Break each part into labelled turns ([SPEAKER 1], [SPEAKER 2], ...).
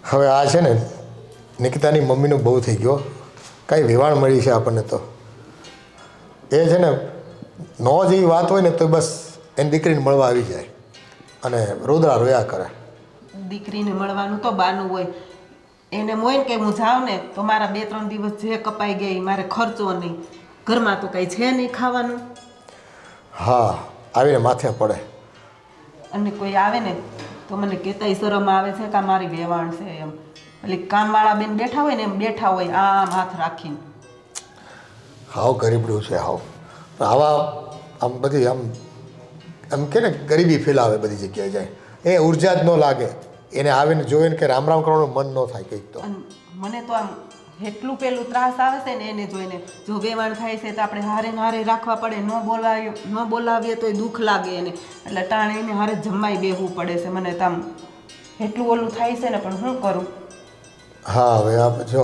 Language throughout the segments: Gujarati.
[SPEAKER 1] હવે આ છે ને નિકિતાની મમ્મીનું બહુ થઈ ગયો, કાંઈ વેવાણ મળી છે આપણને તો. એ છે ને નો જેવી વાત હોય ને તો બસ એની દીકરીને મળવા આવી જાય અને રોદડા રોયા કરે.
[SPEAKER 2] દીકરીને મળવાનું તો બાનું હોય, એને હોય ને કે હું જાઉં ને તો મારા 2-3 દિવસ જે કપાઈ ગઈ મારે ખર્ચો નહીં, ઘરમાં તો કંઈ છે નહીં ખાવાનું.
[SPEAKER 1] હા, આવીને માથે પડે.
[SPEAKER 2] અને કોઈ આવે ને તો મને કહેતાય શરમ આવે છે કે આ મારી વેવાણ છે એમ. એટલે કામવાળા બેન બેઠા હોય ને એમ બેઠા હોય આમ હાથ રાખીને.
[SPEAKER 1] હાવ ગરીબડું છે હાવ. આવા આમ બધી આમ કે ને ગરીબી ફેલાવે બધી જગ્યાએ જાય, એ ઉર્જા જ ન લાગે એને. આવીને જોઈને કે રામ રામ કરવાનું મન ન થાય કંઈક તો.
[SPEAKER 2] મને તો આમ એટલું પેલું ત્રાસ આવે છે ને એને જોઈને. જો વેવાણ થાય છે તો આપણે હારે ને હારે રાખવા પડે, ન બોલાવીએ તોય દુઃખ લાગે એને, એટલે ટાણે એને હારે જમાઈ બેહવું પડે છે. મને તો આમ એટલું ઓલું થાય છે ને, પણ શું કરું.
[SPEAKER 1] હા, હવે આ જો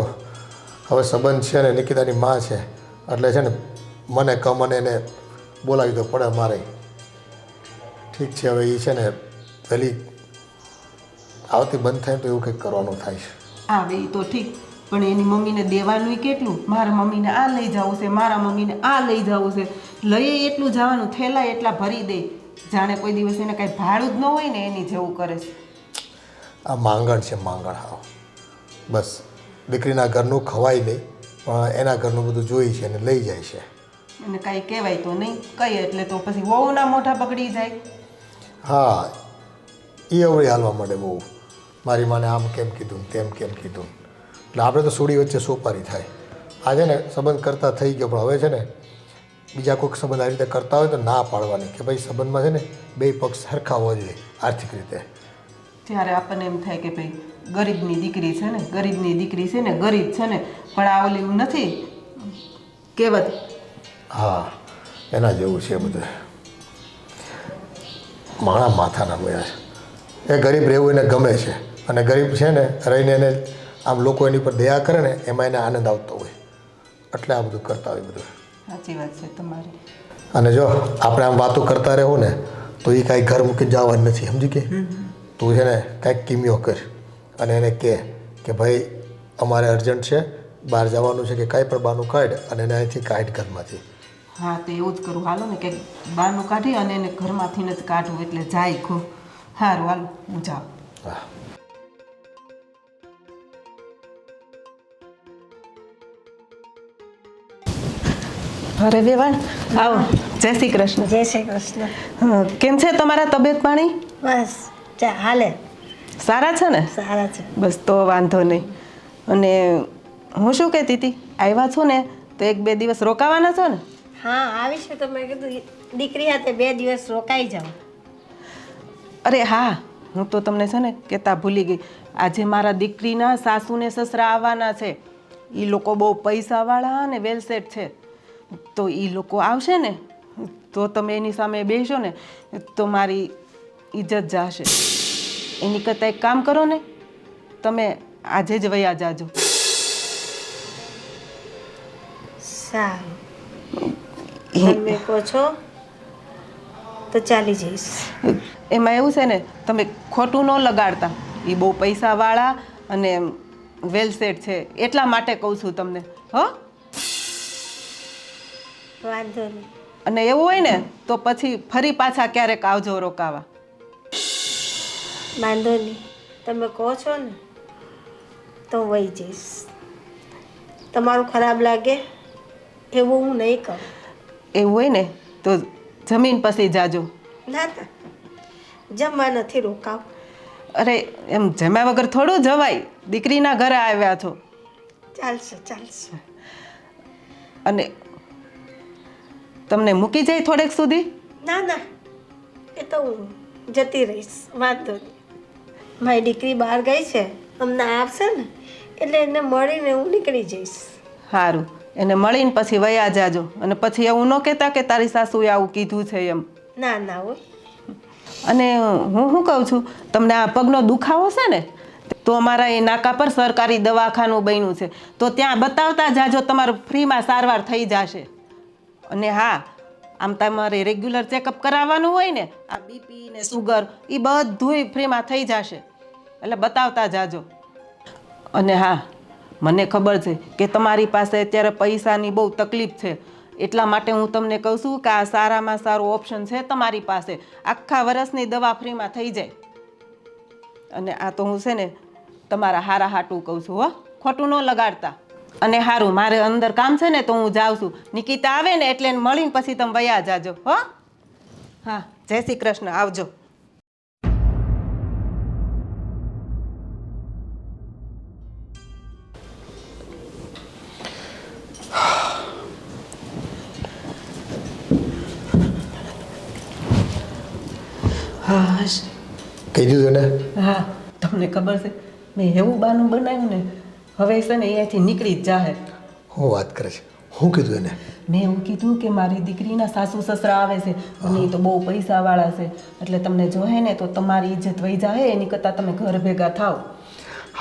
[SPEAKER 1] હવે સંબંધ છે ને નિકિતાની માં છે એટલે છે ને મને મને એને બોલાવી તો પડે મારે. ઠીક છે, હવે એ છે ને પહેલી આવતી બંધ થાય તો એવું કંઈક કરવાનું થાય છે.
[SPEAKER 2] આવે એ તો ઠીક, પણ એની મમ્મીને દેવાનું કેટલું. મારા મમ્મીને આ લઈ જવું છે, મારા મમ્મીને આ લઈ જવું છે, લઈએ એટલું જવાનું, થેલા એટલા ભરી દે, જાણે કોઈ દિવસ એને કાંઈ ભાડું જ ન હોય ને એની જેવું કરે છે.
[SPEAKER 1] આ માંગણ છે, માંગણ. હાવ બસ દીકરીના ઘરનું ખવાય નહીં પણ એના ઘરનું બધું જોઈ છે અને લઈ જાય છે.
[SPEAKER 2] અને કાંઈ કહેવાય તો નહીં, કહીએ એટલે તો પછી વહુના મોઢા બગડી જાય.
[SPEAKER 1] હા, એ અવળી હાલવા માંડે બહુ. મારી માને આમ કેમ કીધું તેમ કેમ કીધું, એટલે આપણે તો સુડી વચ્ચે સોપારી થાય. આ છે ને સંબંધ કરતા થઈ ગયો, પણ હવે છે ને બીજા કોઈક સંબંધ આ રીતે કરતા હોય તો ના પાડવાની કે ભાઈ સંબંધમાં છે ને બે પક્ષ સરખા હોવા જોઈએ આર્થિક રીતે.
[SPEAKER 2] ત્યારે આપણને એમ થાય કે ભાઈ ગરીબની દીકરી છે ને, ગરીબની દીકરી છે ને, ગરીબ છે ને, પણ આ ઓલી નથી કહેવત.
[SPEAKER 1] હા, એના જેવું છે બધું. માણા માથાના ગયા છે. એ ગરીબ રહેવું એને ગમે છે અને ગરીબ છે ને રહીને એને આમ લોકો એની પર દયા કરે ને એમાં એને આનંદ આવતો હોય, એટલે આ બધું કરતા હોય બધું.
[SPEAKER 2] સાચી વાત છે તમારી.
[SPEAKER 1] અને જો આપણે આમ વાતો કરતા રહેવું ને તો એ કાંઈ ઘર મૂકીને જવાનું નથી, સમજી કે. તું છે ને કાંઈક કિમિયો કર અને એને કહે કે ભાઈ અમારે અર્જન્ટ છે, બહાર જવાનું છે કે કાંઈ પણ બહારનું કાઢ અને એને અહીંથી કાઢ ઘરમાંથી.
[SPEAKER 2] હા, તો એવું જ કરું. હાલો ને કે બહારનું કાઢી અને એને ઘરમાંથી જ કાઢવું એટલે જાય ખો. સારું, હાલો હું જાઉં.
[SPEAKER 1] હા.
[SPEAKER 2] અરે વેવાણ, આવો. જય શ્રી કૃષ્ણ.
[SPEAKER 3] જય શ્રી કૃષ્ણ.
[SPEAKER 2] હા, કેમ છે તમારા તબિયત પાણી?
[SPEAKER 3] બસ હાલે.
[SPEAKER 2] સારા છે ને?
[SPEAKER 3] સારા છે.
[SPEAKER 2] બસ તો વાંધો નહીં. અને હું શું કહેતી હતી, આવ્યા છો ને તો 1-2 દિવસ રોકાવાના છો ને?
[SPEAKER 3] હા, આવીશું. તો મેં કીધું દીકરી હાથે 2 દિવસ રોકાઈ જાઉં.
[SPEAKER 2] અરે હા, હું તો તમને છે ને કહેતા ભૂલી ગઈ. આજે મારા દીકરીના સાસુ ને સસરા આવવાના છે. એ લોકો બહુ પૈસાવાળા અને વેલસેટ છે. તો એ લોકો આવશે ને તો તમે એની સામે બેસો ને તો મારી ઇજ્જત જશે. એની કરતાં એક કામ કરો ને, તમે આજે જ વયા જાજો.
[SPEAKER 3] સારું, તમે કહો છો તો ચાલી જઈશ.
[SPEAKER 2] એમાં એવું છે ને, તમે ખોટું ન લગાડતા. એ બહુ પૈસાવાળા અને વેલસેટ છે એટલા માટે કહું છું તમને. હો,
[SPEAKER 3] વાંધો નહીં.
[SPEAKER 2] અને એવું હોય ને તો પછી ફરી પાછા ક્યારેક આવજો રોકાવા.
[SPEAKER 3] વાંધો નહીં, તમે કહો છો ને તો વહી જઈશ. તમારું ખરાબ લાગે એવું હું નહીં કરું.
[SPEAKER 2] એવું હોય ને તો જમીન પછી જાજો.
[SPEAKER 3] ના ના, જમવા નથી રોકાવ.
[SPEAKER 2] અરે એમ જમ્યા વગર થોડું જવાય, દીકરીના ઘરે આવ્યા છો.
[SPEAKER 3] ચાલશે ચાલશે.
[SPEAKER 2] અને તમને મૂકી જાય થોડેક સુધી?
[SPEAKER 3] ના ના, એ તો હું જતી રહીશ, વાંધો નહીં. મારી દીકરી બહાર ગઈ છે, હમણાં આવશે ને એટલે એને મળીને હું નીકળી જઈશ.
[SPEAKER 2] સારું, એને મળીને પછી વયા જાજો. અને પછી એવું ન કહેતા કે તારી સાસુએ આવું કીધું છે એમ.
[SPEAKER 3] ના ના હોય.
[SPEAKER 2] અને હું શું કહું છું, તમને આ પગનો દુખાવો છે ને તો અમારા એ નાકા પર સરકારી દવાખાનું બન્યું છે, તો ત્યાં બતાવતા જાજો, તમારું ફ્રીમાં સારવાર થઈ જશે. અને હા, આમ તમારે રેગ્યુલર ચેકઅપ કરાવવાનું હોય ને, આ બીપી ને સુગર એ બધુંય ફ્રીમાં થઈ જશે, એટલે બતાવતા જાજો. અને હા, મને ખબર છે કે તમારી પાસે અત્યારે પૈસાની બહુ તકલીફ છે, એટલા માટે હું તમને કહું છું કે આ સારામાં સારો ઓપ્શન છે તમારી પાસે. આખા વર્ષની દવા ફ્રીમાં થઈ જાય. અને આ તો હું છે ને તમારા હારા હાટું કહું છું, હો, ખોટું ન લગાડતા. અને સારું, મારે અંદર કામ છે ને તો હું જાઉં છું. નિકિતા આવે ને એટલે એને મળીને પછી તમે વયા જાજો, હો. હા, જય શ્રી કૃષ્ણ, આવજો. હા,
[SPEAKER 1] કહી દીધું ને?
[SPEAKER 2] હા, તમને ખબર છે મેં એવું બાનું બનાવ્યું ને, હવે છે ને અહીંયાથી નીકળી જ જાહે.
[SPEAKER 1] હું વાત કરે છે? શું કીધું એને?
[SPEAKER 2] મેં એવું કીધું કે મારી દીકરીના સાસુ સસરા આવે છે અને એ તો બહુ પૈસાવાળા છે, એટલે તમને જોહે ને તો તમારી ઇજ્જત વહી જાહે, એની કરતાં તમે ઘર ભેગા થાવ.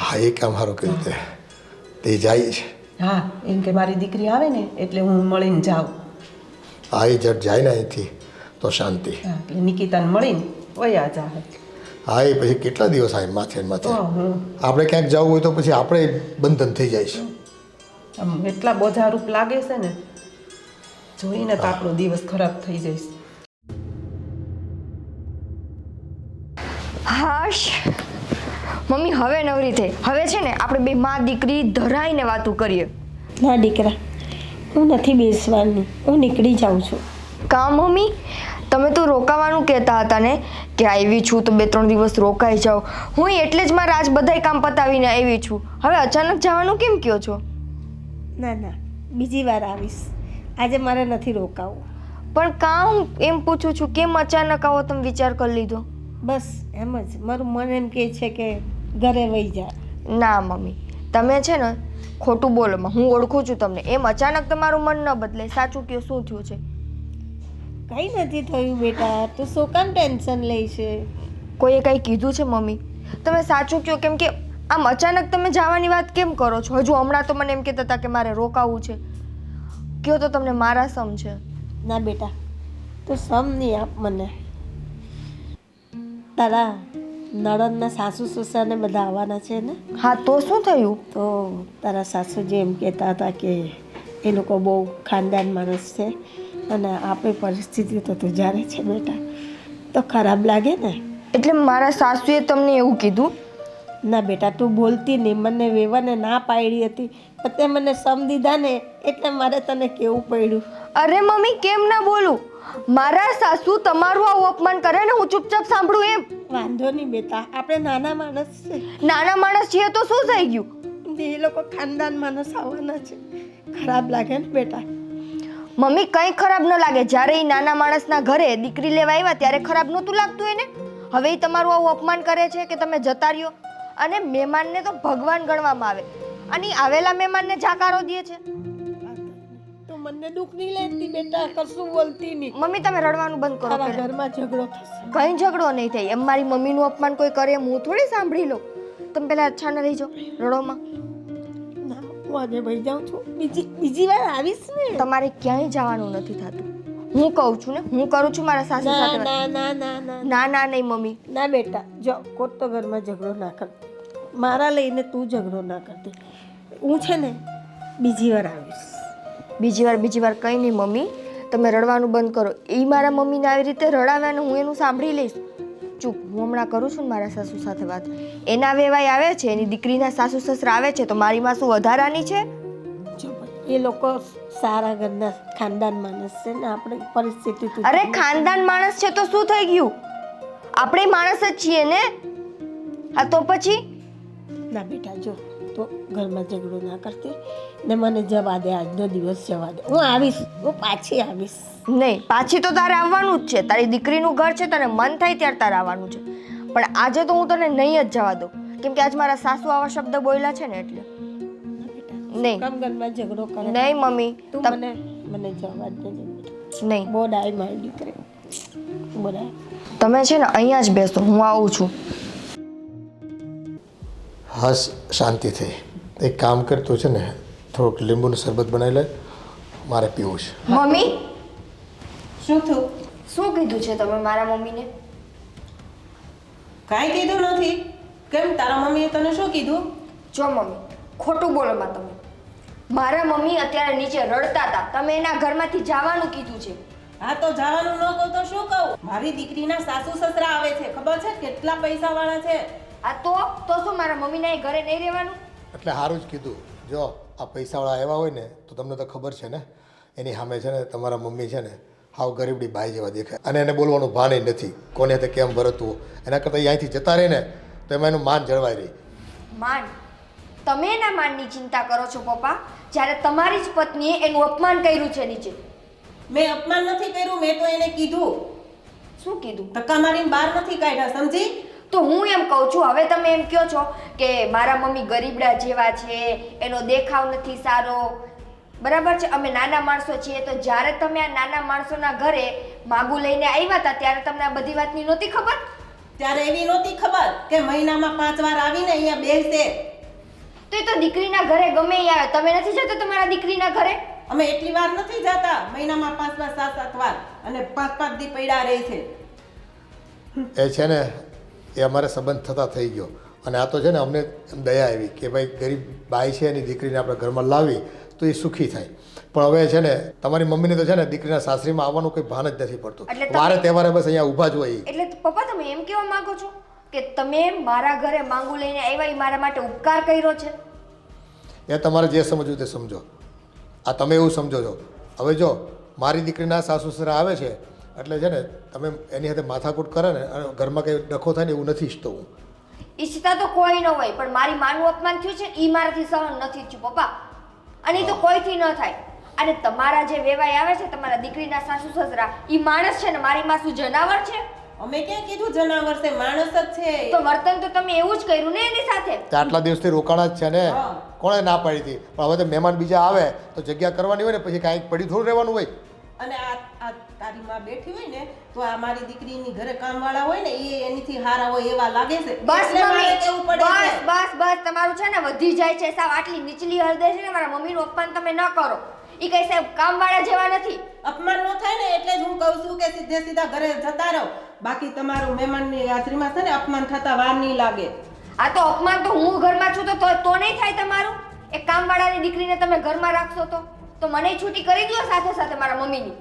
[SPEAKER 1] હા, એ કામ સારું કર્યું તે જાય છે.
[SPEAKER 2] હા, એમ કે મારી દીકરી આવે ને એટલે હું મળીને જાઉં.
[SPEAKER 1] હા, એ જટ જાય ને અહીંથી તો શાંતિ.
[SPEAKER 2] હા, એટલે નિકિતાને મળીને વયા જાહે.
[SPEAKER 1] હા, એ પછી કેટલા દિવસ આવે માથે ને માથે.
[SPEAKER 2] હમ.
[SPEAKER 1] આપણે ક્યાંક જવું હોય તો પછી આપણે બંધન થઈ જાય છે.
[SPEAKER 2] આમ એટલા બોજારૂપ લાગે છે ને, જોઈને તો આપણો દિવસ ખરાબ થઈ જઈશ.
[SPEAKER 4] હાશ, મમ્મી હવે નવરી થઈ. હવે છે ને આપણે બે માં દીકરી ધરાઈને વાતું કરીએ.
[SPEAKER 3] ના દીકરા, હું નથી બેસવાની, હું નીકળી જાઉં છું.
[SPEAKER 4] કાં મમ્મી, તમે તો રોકાવાનું કહેતા હતા ને કે આવી છું તો 2-3 દિવસ રોકાઈ જાઓ. હું એટલે જ મારા આજ બધાય કામ પતાવીને આવી છું. હવે અચાનક જવાનું કેમ કહો છો?
[SPEAKER 3] ના ના, બીજી વાર આવીશ. આજે મારે નથી રોકાવું.
[SPEAKER 4] પણ કાં હું એમ પૂછું છું, કેમ અચાનક આવો તમે વિચાર કરી લીધો?
[SPEAKER 3] બસ એમ જ, મારું મન એમ કહે છે કે ઘરે વહી જા.
[SPEAKER 4] ના મમ્મી, તમે છે ને ખોટું બોલો. હું ઓળખું છું તમને. એમ અચાનક તમારું મન ન બદલે. સાચું કહો, શું થયું છે?
[SPEAKER 3] કંઈ નથી થયું બેટા, તું શું કામ ટેન્શન લે છે?
[SPEAKER 4] કોઈએ કંઈ કીધું છે મમ્મી? તમે સાચું કહો, કેમ કે આમ અચાનક તમે જવાની વાત કેમ કરો છો? હજુ હમણાં તો મને એમ કહેતા હતા કે મારે રોકાવું છે. કયો તો તમને મારા સમ છે.
[SPEAKER 3] ના બેટા, તું સમ નહીં આપ મને. તારા નણંદના સાસુ સસરાને બધા આવવાના છે ને?
[SPEAKER 4] હા, તો શું થયું?
[SPEAKER 3] તો તારા સાસુજી એમ કહેતા હતા કે એ લોકો બહુ ખાનદાન માણસ છે અને આપણી પરિસ્થિતિ તો તું જાણે છે બેટા, તો ખરાબ લાગે ને.
[SPEAKER 4] એટલે મારા સાસુએ તમને એવું કીધું?
[SPEAKER 3] ના બેટા, તું બોલતી નહીં. મને વેવાને ના પાડી હતી, પણ તે મને સમ દીધા ને એટલે મારે તને કહેવું પડ્યું.
[SPEAKER 4] અરે મમ્મી, કેમ ના બોલું? મારા સાસુ તમારું આવું અપમાન કરે ને હું ચૂપચાપ સાંભળું એમ?
[SPEAKER 3] વાંધો નહીં બેટા, આપણે નાના માણસ છે.
[SPEAKER 4] નાના માણસ છીએ તો શું થઈ ગયું?
[SPEAKER 3] એ લોકો ખાનદાન માણસ આવવાના છે, ખરાબ લાગે ને બેટા?
[SPEAKER 4] મમ્મી, કંઈ ખરાબ ન લાગે. જ્યારે એ નાના માણસના ઘરે દીકરી લેવા આવ્યા ત્યારે ખરાબ નહોતું લાગતું એને? હવે એ તમારું આવું અપમાન કરે છે કે તમે જતા રહ્યો. અને મહેમાનને તો ભગવાન ગણવામાં આવે, અને આવેલા મહેમાનને જાકારો દે છે.
[SPEAKER 3] તું મને દુઃખ નહીં લેતી બેટા, કશું બોલતી નહીં.
[SPEAKER 4] મમ્મી, તમે રડવાનું બંધ કરો.
[SPEAKER 3] તારા ઘરમાં ઝઘડો થશે.
[SPEAKER 4] કંઈ ઝઘડો નહીં થાય. એમ મારી મમ્મીનું અપમાન કોઈ કરે એમ હું થોડી સાંભળી લઉં. તમે પહેલા અચ્છા ન રહી જાઓ રડોમાં.
[SPEAKER 3] ના, હું આજે ભાઈ જાઉં છું. બીજી વાર આવીશ ને.
[SPEAKER 4] તમારે ક્યાંય જવાનું નથી થતું. હું કહું છું ને, હું કરું છું મારા સાસુ સાથે.
[SPEAKER 3] ના ના ના ના
[SPEAKER 4] ના ના નહીં મમ્મી.
[SPEAKER 3] ના બેટા, જો કોટ તો ઘરમાં ઝઘડો ના કરતી. મારા લઈને તું ઝઘડો ના કરતી. હું છે ને બીજી વાર આવીશ.
[SPEAKER 4] બીજી વાર કંઈ નહીં મમ્મી. તમે રડવાનું બંધ કરો. એ મારા મમ્મીને આવી રીતે રડાવ્યા ને હું એનું સાંભળી લઈશ. ચૂપ, હું હમણાં કરું છું ને મારા સાસુ સાથે વાત. એના વેવાય આવે છે, એની દીકરીના સાસુ સસરા આવે છે, તો મારી માં શું વધારાની છે?
[SPEAKER 3] જો ભાઈ, એ લોકો સારા ઘરના ખાનદાન માણસ છે ને, આપણી પરિસ્થિતિ તું
[SPEAKER 4] અરે ખાનદાન માણસ છે તો શું થઈ ગયું? આપણે માણસ જ છીએ ને. હા તો પછી?
[SPEAKER 3] ના બેટા, જો તો ઘરમાં ઝઘડો ના કરતી ને, મને જવા દે, આજનો દિવસ જવા દે. હું આવીશ, હું પાછી આવીશ.
[SPEAKER 4] નહીં, પાછી તો તારે આવવાનું જ છે. તારી દીકરીનું ઘર છે, તને મન થાય ત્યારે તારે આવવાનું છે. પણ આજે તો હું તને નહીં જ જવા દઉં, કેમ કે આજ મારા સાસુ આવા શબ્દ બોલ્યા છે ને એટલે. નહીં
[SPEAKER 3] કામ ઘરમાં ઝઘડો કરે.
[SPEAKER 4] નહીં મમ્મી,
[SPEAKER 3] તું મને જવા દે
[SPEAKER 4] નહીં.
[SPEAKER 3] બહુ ડાય મારી દીકરી, બોલાય.
[SPEAKER 4] તમે છે ને અહીંયા જ બેસો, હું આવું છું.
[SPEAKER 1] હા, શાંતિ થઈ. એક કામ કરતો છે ને, થોડુંક લીંબુનું શરબત બનાવી લે, મારે પીવું છે.
[SPEAKER 4] મમ્મી,
[SPEAKER 2] શું થયું?
[SPEAKER 4] શું કીધું છે તમે મારા મમ્મીને?
[SPEAKER 2] કાંઈ કીધું નથી. કેમ, તારા મમ્મીએ તને શું કીધું?
[SPEAKER 4] જો મમ્મી ખોટું બોલો માં તમે. મારા મમ્મી અત્યારે નીચે રડતા હતા, તમે એના ઘરમાંથી જવાનું કીધું છે.
[SPEAKER 2] હા તો જવાનું ન કહું તો શું કહું? મારી દીકરીના સાસુ સસરા આવે છે, ખબર છે કેટલા પૈસા વાળા છે.
[SPEAKER 4] આ તો શું મારા મમ્મીના એ ઘરે નહીં રહેવાનું?
[SPEAKER 1] એટલે સારું જ કીધું. જો આ પૈસાવાળા આવ્યા હોય ને તો તમને તો ખબર છે ને, એની સામે છે ને તમારા મમ્મી છે ને હાવ ગરીબડી બાઈ જેવા દેખાય, અને એને બોલવાનું ભાન નથી કોને તે કેમ ભરતવું. એના કરતાં અહીંયાથી જતા રહે ને તો એમાં એનું માન જળવાઈ રહી.
[SPEAKER 4] માન? તમે એના માનની ચિંતા કરો છો પપ્પા, જ્યારે તમારી જ પત્નીએ એનું અપમાન કર્યું છે નીચે.
[SPEAKER 2] મેં અપમાન નથી કર્યું, મેં તો એને કીધું.
[SPEAKER 4] શું કીધું?
[SPEAKER 2] ધક્કા મારીને બહાર નથી કાઢ્યા, સમજી?
[SPEAKER 4] તો હું એમ કહું છું, હવે તમે એમ કહો છો કે મારા મમ્મી ગરીબડા જેવા છે, એનો દેખાવ નથી સારો, બરાબર છે, અમે નાના માણસો છીએ. તો જ્યારે તમે આ નાના માણસોના ઘરે માગું લઈને આવ્યા હતા ત્યારે તમને આ બધી વાતની નહોતી ખબર?
[SPEAKER 2] ત્યારે એવી નહોતી ખબર કે મહિનામાં 5 વાર આવીને અહીંયા બેસશે.
[SPEAKER 4] તો એ તો દીકરીના ઘરે ગમે એ આવે, તમે નથી જતા તમારા દીકરીના ઘરે?
[SPEAKER 2] અમે એટલી વાર નથી જતા, મહિનામાં 5 વાર 7 વાર, અને 5 દી પડ્યા રહે છે.
[SPEAKER 1] એ છે ને એ અમારે સંબંધ થતા થઈ ગયો, અને આ તો છે ને અમને એમ દયા આવી કે ભાઈ ગરીબ બાઈ છે એની દીકરીને આપણે ઘરમાં લાવી તો એ સુખી થાય. પણ હવે છે ને તમારી મમ્મીને તો છે ને દીકરીના સાસરીમાં આવવાનું કોઈ ભાન જ નથી પડતું, વારે તહેવારે બસ અહીંયા ઊભા જ હોય.
[SPEAKER 4] એટલે પપ્પા તમે એમ કહેવા માંગો છો કે તમે મારા ઘરે માંગુ લઈને આવ્યા એ મારા માટે ઉપકાર કર્યો છે?
[SPEAKER 1] એ તમારે જે સમજવું તે સમજો. આ તમે એવું સમજો છો. હવે જો મારી દીકરીના સાસુ સસરા આવે છે એટલે છે ને તમે એની સાથે માથાકૂટ કરે ને અને ઘરમાં કંઈ ડખો થાય ને એવું નથી ઈચ્છતો હું.
[SPEAKER 4] ઈચ્છતા તો કોઈ ન હોય, પણ મારી માનું અપમાન થયું છે એ મારાથી સહન નથી થયું પપ્પા, અને એ તો કોઈથી ન થાય. અને તમારા જે વેવાઈ આવે છે તમારા દીકરીના સાસુ સસરા, એ માણસ છે ને મારી માં શું જનાવર છે?
[SPEAKER 2] અમે ક્યાં કીધું જનાવર છે, માણસ જ છે.
[SPEAKER 4] તો વર્તન તો તમે એવું જ કર્યું ને એની સાથે.
[SPEAKER 1] આટલા દિવસથી રોકાણા જ છે ને, કોણે ના પાડી હતી? પણ હવે તો મહેમાન બીજા આવે તો જગ્યા કરવાની હોય ને, પછી કાંઈક પડી થોડું રહેવાનું હોય.
[SPEAKER 2] અને આ તારી માં બેઠી હોય ને તો આ મારી દીકરીની ઘરે કામવાળા હોય ને એ એનીથી હારા હોય એવા લાગે છે.
[SPEAKER 4] બસ
[SPEAKER 2] એટલે મારે
[SPEAKER 4] મમ્મી,
[SPEAKER 2] કેવું પડે છે.
[SPEAKER 4] બસ તમારું છે ને વધી જાય છે સાવ. આટલી નીચલી હૃદય છે ને મારા મમ્મીનું અપમાન તમે ન કરો. ઈ કઈ સાહેબ કામવાળા જેવા નથી.
[SPEAKER 2] અપમાન ન થાય ને એટલે જ હું કહું છું કે સીધે ઘરે જતા રહો. બાકી તમારું મહેમાનની હાજરીમાં છે ને અપમાન થતા વાર નહીં લાગે.
[SPEAKER 4] આ તો અપમાન તો હું ઘરમાં છું તો નહીં થાય તમારું? એક કામવાળાની દીકરીને તમે ઘરમાં રાખશો તો મને છૂટી કરી દો સાથે સાથે મારા મમ્મીની.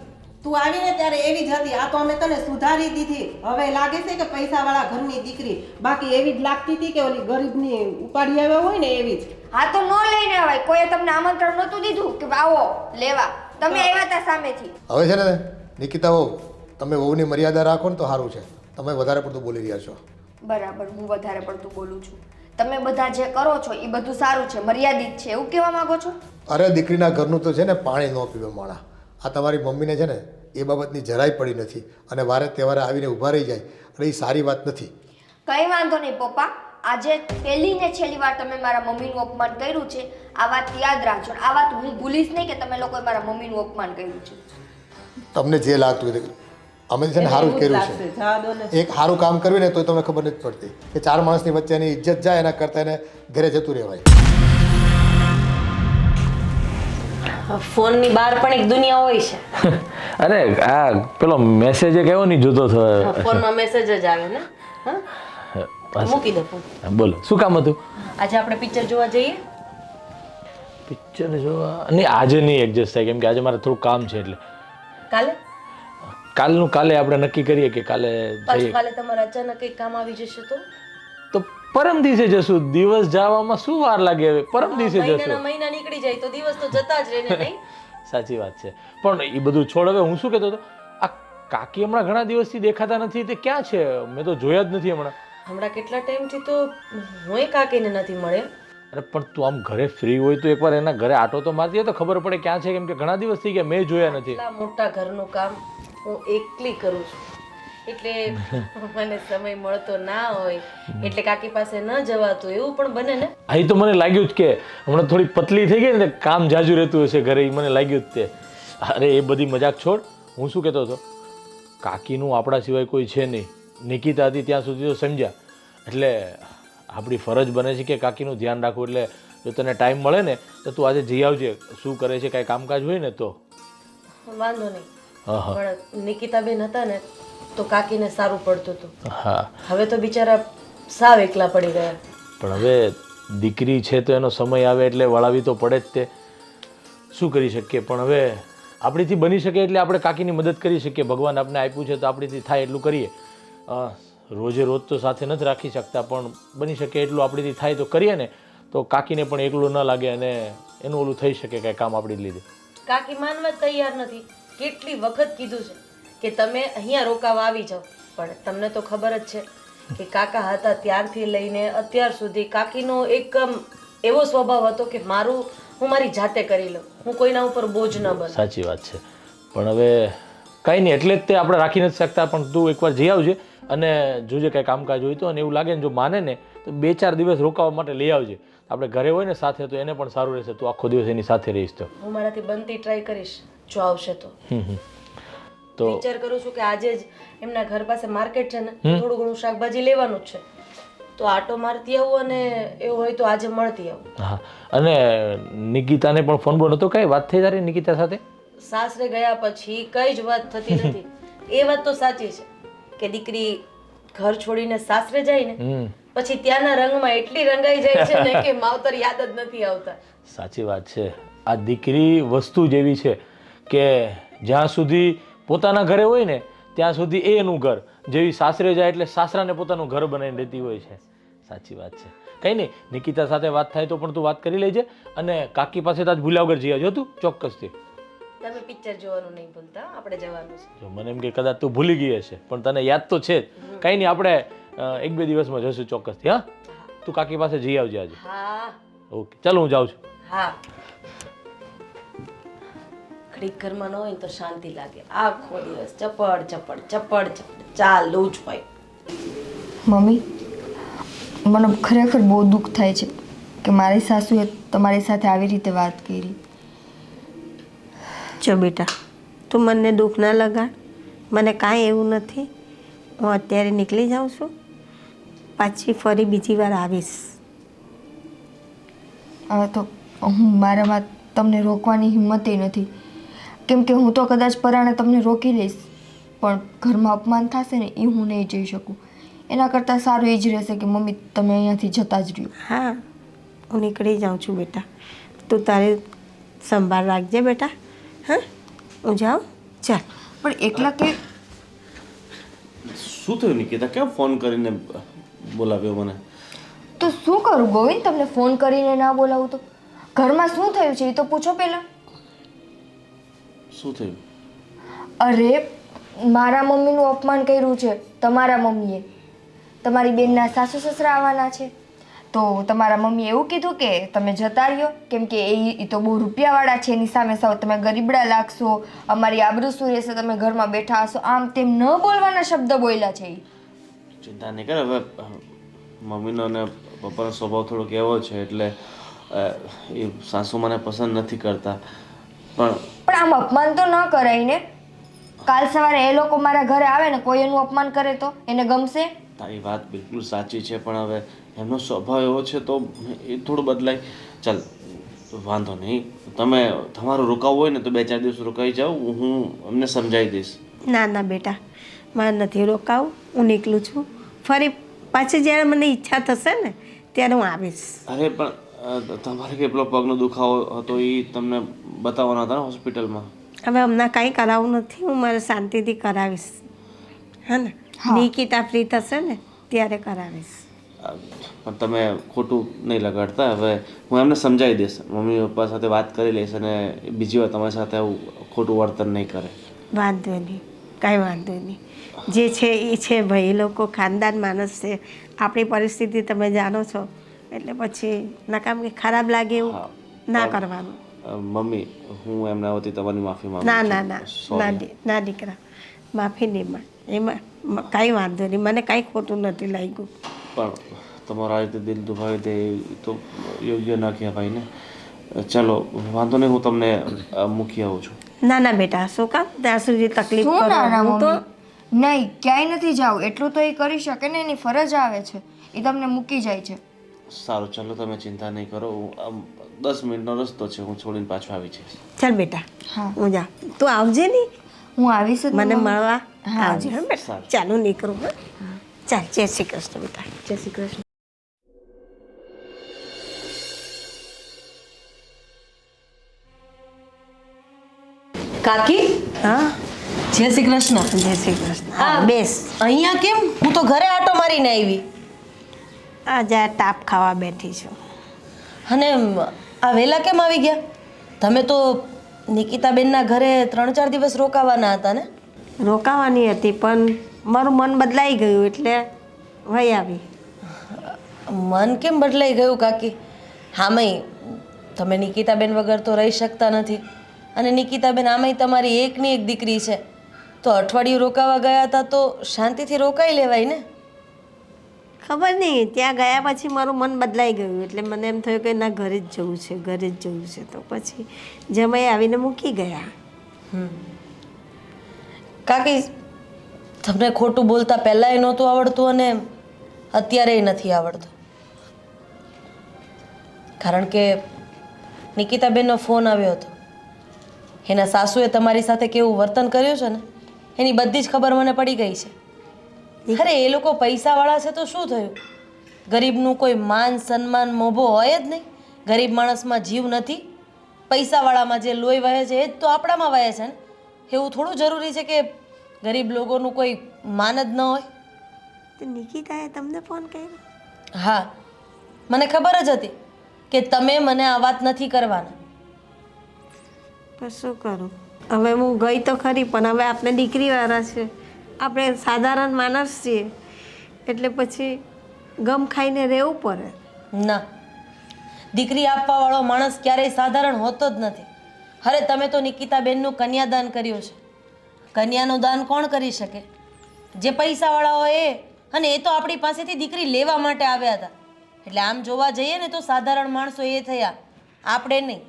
[SPEAKER 2] તું આવીને ત્યારે એવી જ હતી, આ તો અમે તને સુધારી દીધી. હવે લાગે છે કે પૈસાવાળા ઘરની દીકરી, બાકી એવી જ લાગતી હતી કે ઓલી ગરીબની ઉપાડી આવ્યા હોય ને એવી જ.
[SPEAKER 4] હા તો ન લઈને આવાય, કોઈએ તમને આમંત્રણ નહોતું દીધું કે આવો લેવા, તમે આવ્યા હતા સામેથી.
[SPEAKER 1] હવે છે ને નિકિતા વહુ, તમે વહુની મર્યાદા રાખો ને તો સારું છે. તમે વધારે પડતું બોલી રહ્યા છો.
[SPEAKER 4] બરાબર, હું વધારે પડતું બોલું છું. તમે બધા જે કરો છો એ બધું સારું છે, મર્યાદિત છે, એવું કહેવા માંગો છો?
[SPEAKER 1] અરે દીકરીના ઘરનું તો છે ને પાણી ન પીવે માણા. આ તમારી મમ્મીને છે ને એ બાબતની જરાય પડી નથી, અને વારે તહેવારે આવીને ઊભા રહી જાય, અને એ સારી વાત નથી.
[SPEAKER 4] કંઈ વાંધો નહીં પપ્પા, આજે પહેલી ને છેલ્લી વાર તમે મારા મમ્મીનું અપમાન કર્યું છે, આ વાત યાદ રાખજો. આ વાત હું ભૂલીશ નહીં કે તમે લોકોએ મારા મમ્મીનું અપમાન કર્યું છે.
[SPEAKER 1] તમને જે લાગતું હોય અમે છે ને સારું જ કર્યું છે.
[SPEAKER 2] જવા દો ને.
[SPEAKER 1] એક સારું કામ કર્યું ને તો તમને ખબર નથી પડતી કે 4 માણસની વચ્ચે એની ઇજ્જત જાય, એના કરતાં એને ઘરે જતું રહેવાય.
[SPEAKER 5] ફોનની બહાર પણ એક દુનિયા હોય છે.
[SPEAKER 6] અરે આ પેલો મેસેજ કેવો નહીં જોતો થયો.
[SPEAKER 5] ફોનમાં મેસેજ જ આવે ને. હા મૂકી દે ફોન.
[SPEAKER 6] બોલો શું કામ હતું?
[SPEAKER 5] આજે આપણે પિક્ચર જોવા જઈએ.
[SPEAKER 6] પિક્ચર જોવા નહીં, આજે નહીં એડજસ્ટ થાય, કેમ કે આજે મારે થોડું કામ છે. એટલે
[SPEAKER 5] કાલે
[SPEAKER 6] કાલે આપણે નક્કી કરીએ કે કાલે
[SPEAKER 5] પાછું
[SPEAKER 6] જઈએ.
[SPEAKER 5] કાલે તમારા અચાનક કંઈક કામ આવી જશે
[SPEAKER 6] તો પરમ દિવસે જશું. દિવસ જવામાં શું વાર લાગે? હવે પરમ દિવસે જશું.
[SPEAKER 5] મહિના નીકળી જાય તો દિવસ તો જતા જ રહે ને, નહીં?
[SPEAKER 6] સાચી વાત છે. પણ એ બધું છોડ, હવે હું શું કહેતો હતો, આ કાકી હમણાં ઘણા દિવસથી દેખાતા નથી, તે ક્યાં છે? મેં તો જોયા જ નથી
[SPEAKER 5] હમણાં કેટલા ટાઈમથી તો હું કાકીને નથી મળ્યા.
[SPEAKER 6] અરે પણ તું આમ ઘરે ફ્રી હોય તો એકવાર એના ઘરે આટો તો મારતી હોય તો ખબર પડે ક્યાં છે, કેમ કે ઘણા દિવસ થઈ ગયા મેં જોયા નથી.
[SPEAKER 5] એટલા મોટા ઘરનું કામ હું એકલી કરું છું, એટલે મને સમય મળતો ના હોય, એટલે કાકી પાસે ન જવાતું એવું પણ બને ને.
[SPEAKER 6] અહીં તો મને લાગ્યું જ કે હમણાં થોડી પતલી થઈ ગઈ ને, કામ જાજુ રહેતું હશે ઘરે, એ મને લાગ્યું જ તે. અરે એ બધી મજાક છોડ. હું શું કહેતો હતો, કાકીનું આપણા સિવાય કોઈ છે નહીં. નિકિતા હતી ત્યાં સુધી તો સમજ્યા. એટલે આપણી ફરજ બને છે કે કાકીનું ધ્યાન રાખવું. એટલે જો તને ટાઈમ મળે ને તો તું આજે જઈ આવજે. શું કરે છે, કાંઈ કામકાજ હોય ને તો.
[SPEAKER 5] વાંધો નહીં, પણ નિકિતાબેન હતા ને તો કાકીને સારું પડતું હતું.
[SPEAKER 6] હા,
[SPEAKER 5] હવે તો બિચારા સાવ એકલા પડી ગયા.
[SPEAKER 6] પણ હવે દીકરી છે તો એનો સમય આવે એટલે વળાવી તો પડે જ તે. શું કરી શકીએ, પણ હવે આપણીથી બની શકે એટલે આપણે કાકીની મદદ કરી શકીએ. ભગવાન આપણે આપ્યું છે તો આપણીથી થાય એટલું કરીએ. રોજે રોજ તો સાથે નથી રાખી શકતા, પણ બની શકે એટલું આપણીથી થાય તો કરીએ ને, તો કાકીને પણ એકલું ન લાગે અને એનું ઓલું થઈ શકે કાંઈ કામ આપણી લીધે.
[SPEAKER 5] કાકી માનવા તૈયાર નથી. કેટલી વખત કીધું છે કે તમે અહીંયા રોકાવા આવી જાઓ, પણ તમને તો ખબર જ છે કે કાકા હતા ત્યારથી લઈને અત્યાર સુધી કાકીનો એક એવો સ્વભાવ હતો કે હું મારી જાતે કરી લઉં, હું કોઈના ઉપર બોજ ન બનું.
[SPEAKER 6] સાચી વાત છે, પણ હવે કાંઈ નહીં, એટલે જ તે આપણે રાખી નથી શકતા. પણ તું એકવાર જઈ આવજે અને જોજે કાંઈ કામકાજ હોય તો, અને એવું લાગે ને જો માને ને તો 2-4 દિવસ રોકાવા માટે લઈ આવજે. આપણે ઘરે હોય ને સાથે તો એને પણ સારું રહેશે. તું આખો દિવસ એની સાથે રહીશ તો.
[SPEAKER 5] હું મારાથી બનતી ટ્રાય કરીશ જો આવશે તો.
[SPEAKER 6] તો
[SPEAKER 5] વિચાર કરું છું કે આજે જ એમના ઘર પાસે માર્કેટ છે ને, થોડું ઘણું શાકભાજી લેવાનું જ છે, તો આટો મારતી આવું અને એવું હોય તો આજે મળતી આવું.
[SPEAKER 6] હા, અને નિકિતાને પણ ફોન બોલ હતો, કાંઈ વાત થઈ તારી નિકિતા સાથે?
[SPEAKER 5] સાસરે ગયા પછી કઈ જ વાત થતી નથી. એ વાત તો સાચી છે કે દીકરી ઘર છોડીને સાસરે જાય ને પછી ત્યાંના રંગમાં એટલી રંગાઈ જાય છે ને કે માવતર યાદ જ નથી આવતા.
[SPEAKER 6] સાચી વાત છે. આ દીકરી વસ્તુ જેવી છે કે જ્યાં સુધી પોતાના ઘરે હોય ને ત્યાં સુધી એ એનું ઘર, જેવી સાસરે જાય એટલે સાસરાને પોતાનું ઘર બનાવીને રહેતી હોય છે. સાચી વાત છે. કંઈ નહીં, નિકિતા સાથે વાત થાય તો પણ તું વાત કરી લેજે, અને કાકી પાસે તો આજ ભૂલ્યા વગર જઈ આવજો તું ચોક્કસથી.
[SPEAKER 5] તમે પિક્ચર જોવાનું નહીં ભૂલતા, આપણે જવાનું છે.
[SPEAKER 6] જો મને એમ કે કદાચ તું ભૂલી ગઈ હશે, પણ તને યાદ તો છે જ. કંઈ નહીં, આપણે 1-2 દિવસમાં જશું ચોક્કસથી. હા, તું કાકી પાસે જઈ આવજે આજે.
[SPEAKER 5] હા
[SPEAKER 6] ઓકે, ચાલો હું જાઉં છું.
[SPEAKER 5] હા. ઘડીક ઘરમાં ન હોય ને તો શાંતિ લાગે. આખો દિવસ ચપડ ચપડ ચપડ ચપડ ચાલુ જ હોય.
[SPEAKER 4] મમ્મી, મને ખરેખર બહુ દુઃખ થાય છે કે મારી સાસુએ તમારી સાથે આવી રીતે વાત કરી.
[SPEAKER 3] જો બેટા, તું મને દુઃખ ના લગાડ, મને કાંઈ એવું નથી. હું અત્યારે નીકળી જાઉં છું, પાછી ફરી બીજી વાર આવીશ.
[SPEAKER 4] હવે તો મારામાં તમને રોકવાની હિંમતે નથી, કેમ કે હું તો કદાચ પરાણે તમને રોકી લઈશ, પણ ઘરમાં અપમાન થશે ને એ હું નહીં જઈ શકું. એના કરતાં સારું એ જ રહેશે કે મમ્મી તમે અહીંયાથી જતા જ રહ્યો.
[SPEAKER 3] હા, હું નીકળી જાઉં છું બેટા, તું તારી સંભાળ રાખજે બેટા. હા, હું જાઉં, ચાલ.
[SPEAKER 4] પણ એકલા કે
[SPEAKER 7] શું થયું નિકિતા, કેમ ફોન કરીને બોલાવ્યો મને?
[SPEAKER 4] તો શું કરું ગોવિંદ, તમને ફોન કરીને ના બોલાવું તો? ઘરમાં શું થયું છે એ તો પૂછો પહેલાં.
[SPEAKER 7] શું થયું?
[SPEAKER 4] અરે, મારા મમ્મીનું અપમાન કર્યું છે તમારા મમ્મીએ. તમારી બેનના સાસુ સસરા આવવાના છે, તો તમારા મમ્મીએ એવું કીધું કે તમે જતા રહ્યો, કેમ કે એ તો બહુ રૂપિયાવાળા છે, એની સામે સાવ તમે ગરીબડા લાગશો, અમારી આબરૂ શું રહેશે, તમે ઘરમાં બેઠા હશો, આમ તેમ ન બોલવાના શબ્દ બોલ્યા છે એ.
[SPEAKER 7] ચિંતા નહીં કર, હવે મમ્મીનો અને પપ્પાનો સ્વભાવ થોડોક એવો છે એટલે એ સાસુ મને પસંદ નથી કરતા. પણ
[SPEAKER 4] આમ અપમાન તો ન કરાય ને. કાલ સવારે એ લોકો મારા ઘરે આવે ને કોઈ એનું અપમાન કરે તો એને ગમશે?
[SPEAKER 7] તારી વાત બિલકુલ સાચી છે, પણ હવે એમનો સ્વભાવ એવો છે તો એ થોડું બદલાય. ચાલ, વાંધો નહીં, તમે તમારું રોકાવું હોય ને તો 2-4 દિવસ રોકાઈ જાઓ, હું અમને સમજાવી દઈશ.
[SPEAKER 3] ના ના બેટા, મારે નથી રોકાવું, હું નીકળું છું. ફરી પાછી જ્યારે મને ઈચ્છા થશે ને ત્યારે હું આવીશ.
[SPEAKER 7] અરે પણ તમારે કેટલો પગનો દુખાવો હતો એ તમને બતાવવાના હતા ને હોસ્પિટલમાં?
[SPEAKER 3] હવે હમણાં કાંઈ કરાવવું નથી, હું મારે શાંતિથી કરાવીશ. હા ને, નિકિતા ફ્રી થશે ને ત્યારે કરાવીશ.
[SPEAKER 7] પણ તમે ખોટું નહીં લગાડતા. હવે હું એમને સમજાવી દઈશ, મમ્મી પપ્પા સાથે વાત કરી લઈશ અને બીજી વાર તમારી સાથે આવું ખોટું વર્તન નહીં કરે.
[SPEAKER 3] વાંધો નહીં, કાંઈ વાંધો નહીં. જે છે એ છે ભાઈ, એ લોકો ખાનદાન માણસ છે. આપણી પરિસ્થિતિ તમે જાણો છો, એટલે પછી નકામ કે ખરાબ લાગે એવું ના કરવાનું.
[SPEAKER 7] મમ્મી, હું એમના વતી તમારી માફી માંગુ
[SPEAKER 3] ના
[SPEAKER 7] છું.
[SPEAKER 3] ના ના ના ના દીકરા, માફી નહીં માં, એમાં કાંઈ વાંધો નહીં, મને કાંઈ ખોટું નથી લાગ્યું.
[SPEAKER 7] પણ તમારા આ રીતે દિલ દુભાવી દે એ તો યોગ્ય ના કહેવાય ને. ચાલો વાંધો નહીં, હું તમને મૂકી આવું છું.
[SPEAKER 3] ના ના બેટા, શું કામ ત્યાં સુધી તકલીફ
[SPEAKER 4] શું
[SPEAKER 3] કરો?
[SPEAKER 4] નાના
[SPEAKER 3] હું તો
[SPEAKER 4] મમ્મી, નહીં ક્યાંય નથી જાવ, એટલું તો એ કરી શકે ને, એની ફરજ આવે છે, એ તમને મૂકી જાય છે.
[SPEAKER 7] સારું, ચાલો તમે ચિંતા નહીં કરો, આમ 10 મિનિટનો રસ્તો છે, હું છોડીને પાછો આવી જઈશ.
[SPEAKER 3] ચાલ બેટા,
[SPEAKER 4] હા.
[SPEAKER 3] હું જા, તું આવજે નહીં,
[SPEAKER 4] હું આવીશ જ
[SPEAKER 3] મને
[SPEAKER 4] મમ્મી.
[SPEAKER 3] મળવા
[SPEAKER 4] હા,
[SPEAKER 3] આવજે. હા બેટા, ચાલો નીકળું. હા ચાલ, જય શ્રી કૃષ્ણ બેટા, જય શ્રી કૃષ્ણ.
[SPEAKER 5] કાકી
[SPEAKER 3] હા
[SPEAKER 5] જય શ્રી કૃષ્ણ.
[SPEAKER 3] જય શ્રી કૃષ્ણ
[SPEAKER 5] હા.
[SPEAKER 3] બેસ.
[SPEAKER 5] અહીંયા કેમ? હું તો ઘરે આટો મારીને આવી.
[SPEAKER 3] આ જ્યાં તાપ ખાવા બેઠી છું.
[SPEAKER 5] અને આ વહેલા કેમ આવી ગયા? તમે તો નિકિતાબેનના ઘરે 3-4 દિવસ રોકાવાના હતા ને?
[SPEAKER 3] રોકાવાની હતી પણ મારું મન બદલાઈ ગયું એટલે વહી આવી.
[SPEAKER 5] મન કેમ બદલાઈ ગયું કાકી? હામય તમે નિકિતાબેન વગર તો રહી શકતા નથી. અને નિકિતાબેન આમાંય તમારી એકની એક દીકરી છે, તો અઠવાડિયું રોકાવા ગયા હતા તો શાંતિથી રોકાઈ લેવાય ને.
[SPEAKER 3] ખબર નહીં ત્યાં ગયા પછી મારું મન બદલાઈ ગયું એટલે મને એમ થયું કે ના ઘરે જ જવું છે, ઘરે જ જવું છે. તો પછી જમાઈ આવીને મૂકી ગયા.
[SPEAKER 5] કાકી તમને ખોટું બોલતા પહેલાંય નહોતું આવડતું અને અત્યારેય નથી આવડતું. કારણ કે નિકિતાબેનનો ફોન આવ્યો હતો. એના સાસુએ તમારી સાથે કેવું વર્તન કર્યું છે ને એની બધી જ ખબર મને પડી ગઈ છે. અરે એ લોકો પૈસાવાળા છે તો શું થયું? ગરીબનું કોઈ માન સન્માન મોભો હોય જ નહીં. ગરીબ માણસમાં જીવ નથી. પૈસાવાળામાં જે લોહી વહે છે એ જ તો આપણામાં વહે છે ને. એવું થોડું જરૂરી છે કે ગરીબ લોકોનું કોઈ માન જ ન હોય.
[SPEAKER 3] તો નિકિતાએ તમને ફોન કર્યો?
[SPEAKER 5] હા, મને ખબર જ હતી કે તમે મને આ વાત નથી કરવાના.
[SPEAKER 3] પણ શું કરું હવે? હું ગઈ તો ખરી પણ હવે આપણે દીકરીવાળા છે, આપણે સાધારણ માણસ છીએ એટલે પછી ગમ ખાઈને રહેવું પડે.
[SPEAKER 5] ના, દીકરી આપવાવાળો માણસ ક્યારેય સાધારણ હોતો જ નથી. અરે તમે તો નિકિતાબેનનું કન્યાદાન કર્યું છે. કન્યાનું દાન કોણ કરી શકે? જે પૈસાવાળા હોય એ. અને એ તો આપણી પાસેથી દીકરી લેવા માટે આવ્યા હતા. એટલે આમ જોવા જઈએ ને તો સાધારણ માણસો એ થયા, આપણે નહીં.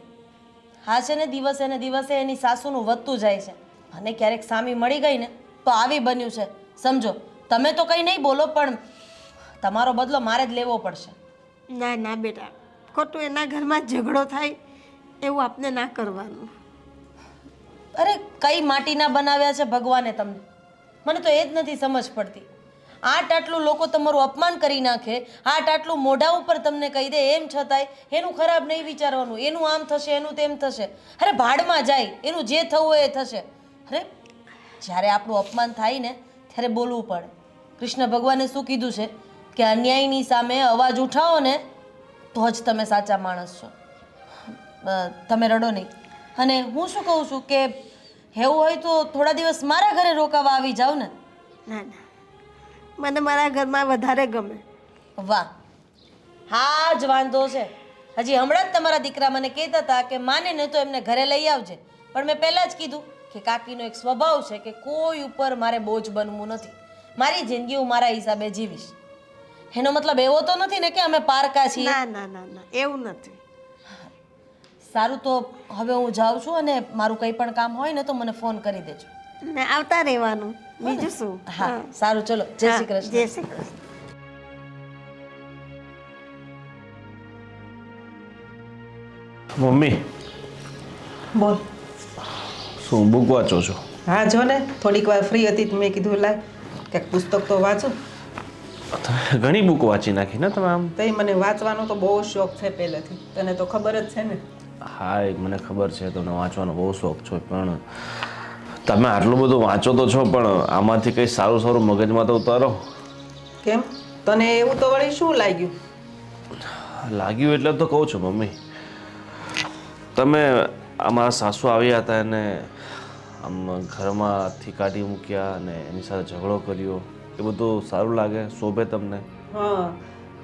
[SPEAKER 5] હા છે ને, દિવસે ને દિવસે એની સાસુનું વધતું જાય છે. અને ક્યારેક સામી મળી ગઈ ને તો આવી બન્યું છે. સમજો, તમે તો કંઈ નહીં બોલો પણ તમારો બદલો મારે જ લેવો પડશે.
[SPEAKER 3] ના ના બેટા, ખોટું એના ઘરમાં ઝઘડો થાય એવું આપને ના કરવાનું.
[SPEAKER 5] અરે કઈ માટીના બનાવ્યા છે ભગવાને તમને? મને તો એ જ નથી સમજ પડતી. આટલું લોકો તમારું અપમાન કરી નાખે, આટલું મોઢા ઉપર તમને કહી દે, એમ છતાંય એનું ખરાબ નહીં વિચારવાનું. એનું આમ થશે, એનું તેમ થશે. અરે ભાડમાં જાય, એનું જે થવું હોય એ થશે. અરે જ્યારે આપણું અપમાન થાય ને ત્યારે બોલવું પડે. કૃષ્ણ ભગવાને શું કીધું છે કે અન્યાયની સામે અવાજ ઉઠાવો ને તો જ તમે સાચા માણસ છો. તમે રડો નહીં. અને હું શું કહું છું કે એવું હોય તો થોડા દિવસ મારા ઘરે રોકાવા આવી જાવ ને.
[SPEAKER 3] ના ના, મને મારા ઘરમાં વધારે ગમે.
[SPEAKER 5] વાહ, હા જ વાંધો છે. હજી હમણાં જ તમારા દીકરા મને કહેતા હતા કે માને ને તો એમને ઘરે લઈ આવજે. પણ મેં પહેલાં જ કીધું કે કાકીનો એક સ્વભાવ છે કે કોઈ ઉપર મારે બોજ બનવું નથી. મારી જિંદગી હું મારા હિસાબે જીવીશ. એનો મતલબ એવો તો નથી ને કે અમે પારકા છીએ.
[SPEAKER 3] ના ના ના ના, એવું નથી.
[SPEAKER 5] સારું, તો હવે હું જાઉં છું અને મારું કંઈ પણ કામ હોય ને તો મને ફોન કરી દેજો.
[SPEAKER 3] ને આવતા રહેવાનું, બીજું શું.
[SPEAKER 5] હા સારું, ચલો, જય શ્રી
[SPEAKER 3] હા,
[SPEAKER 5] કૃષ્ણ.
[SPEAKER 3] જય શ્રી કૃષ્ણ.
[SPEAKER 7] મમ્મી,
[SPEAKER 2] બોલ.
[SPEAKER 7] શું બુક વાંચો છો?
[SPEAKER 2] હા જો ને, થોડીક વાર ફ્રી હતી તો મેં કીધું લાય કંઈક પુસ્તક તો વાંચું.
[SPEAKER 7] તમે ઘણી બુક વાંચી નાખી ને તમે આમ.
[SPEAKER 2] તઈ મને વાંચવાનો તો બહુ શોખ છે પહેલેથી, તને તો ખબર જ છે ને.
[SPEAKER 7] હા, એ મને ખબર છે તમને વાંચવાનો બહુ શોખ છે, પણ તમે આટલું બધું વાંચો તો છો પણ આમાંથી કંઈ સારું સારું મગજમાં તો ઉતારો.
[SPEAKER 2] કેમ, તને એવું તો વળી શું લાગ્યું?
[SPEAKER 7] લાગ્યું એટલે તો કહું છું મમ્મી. તમે અમારા સાસુ આવ્યા હતા અને આમ ઘરમાંથી કાઢી મૂક્યા અને એની સાથે ઝઘડો કર્યો, એ બધું સારું લાગે? શોભે તમને?
[SPEAKER 2] હા,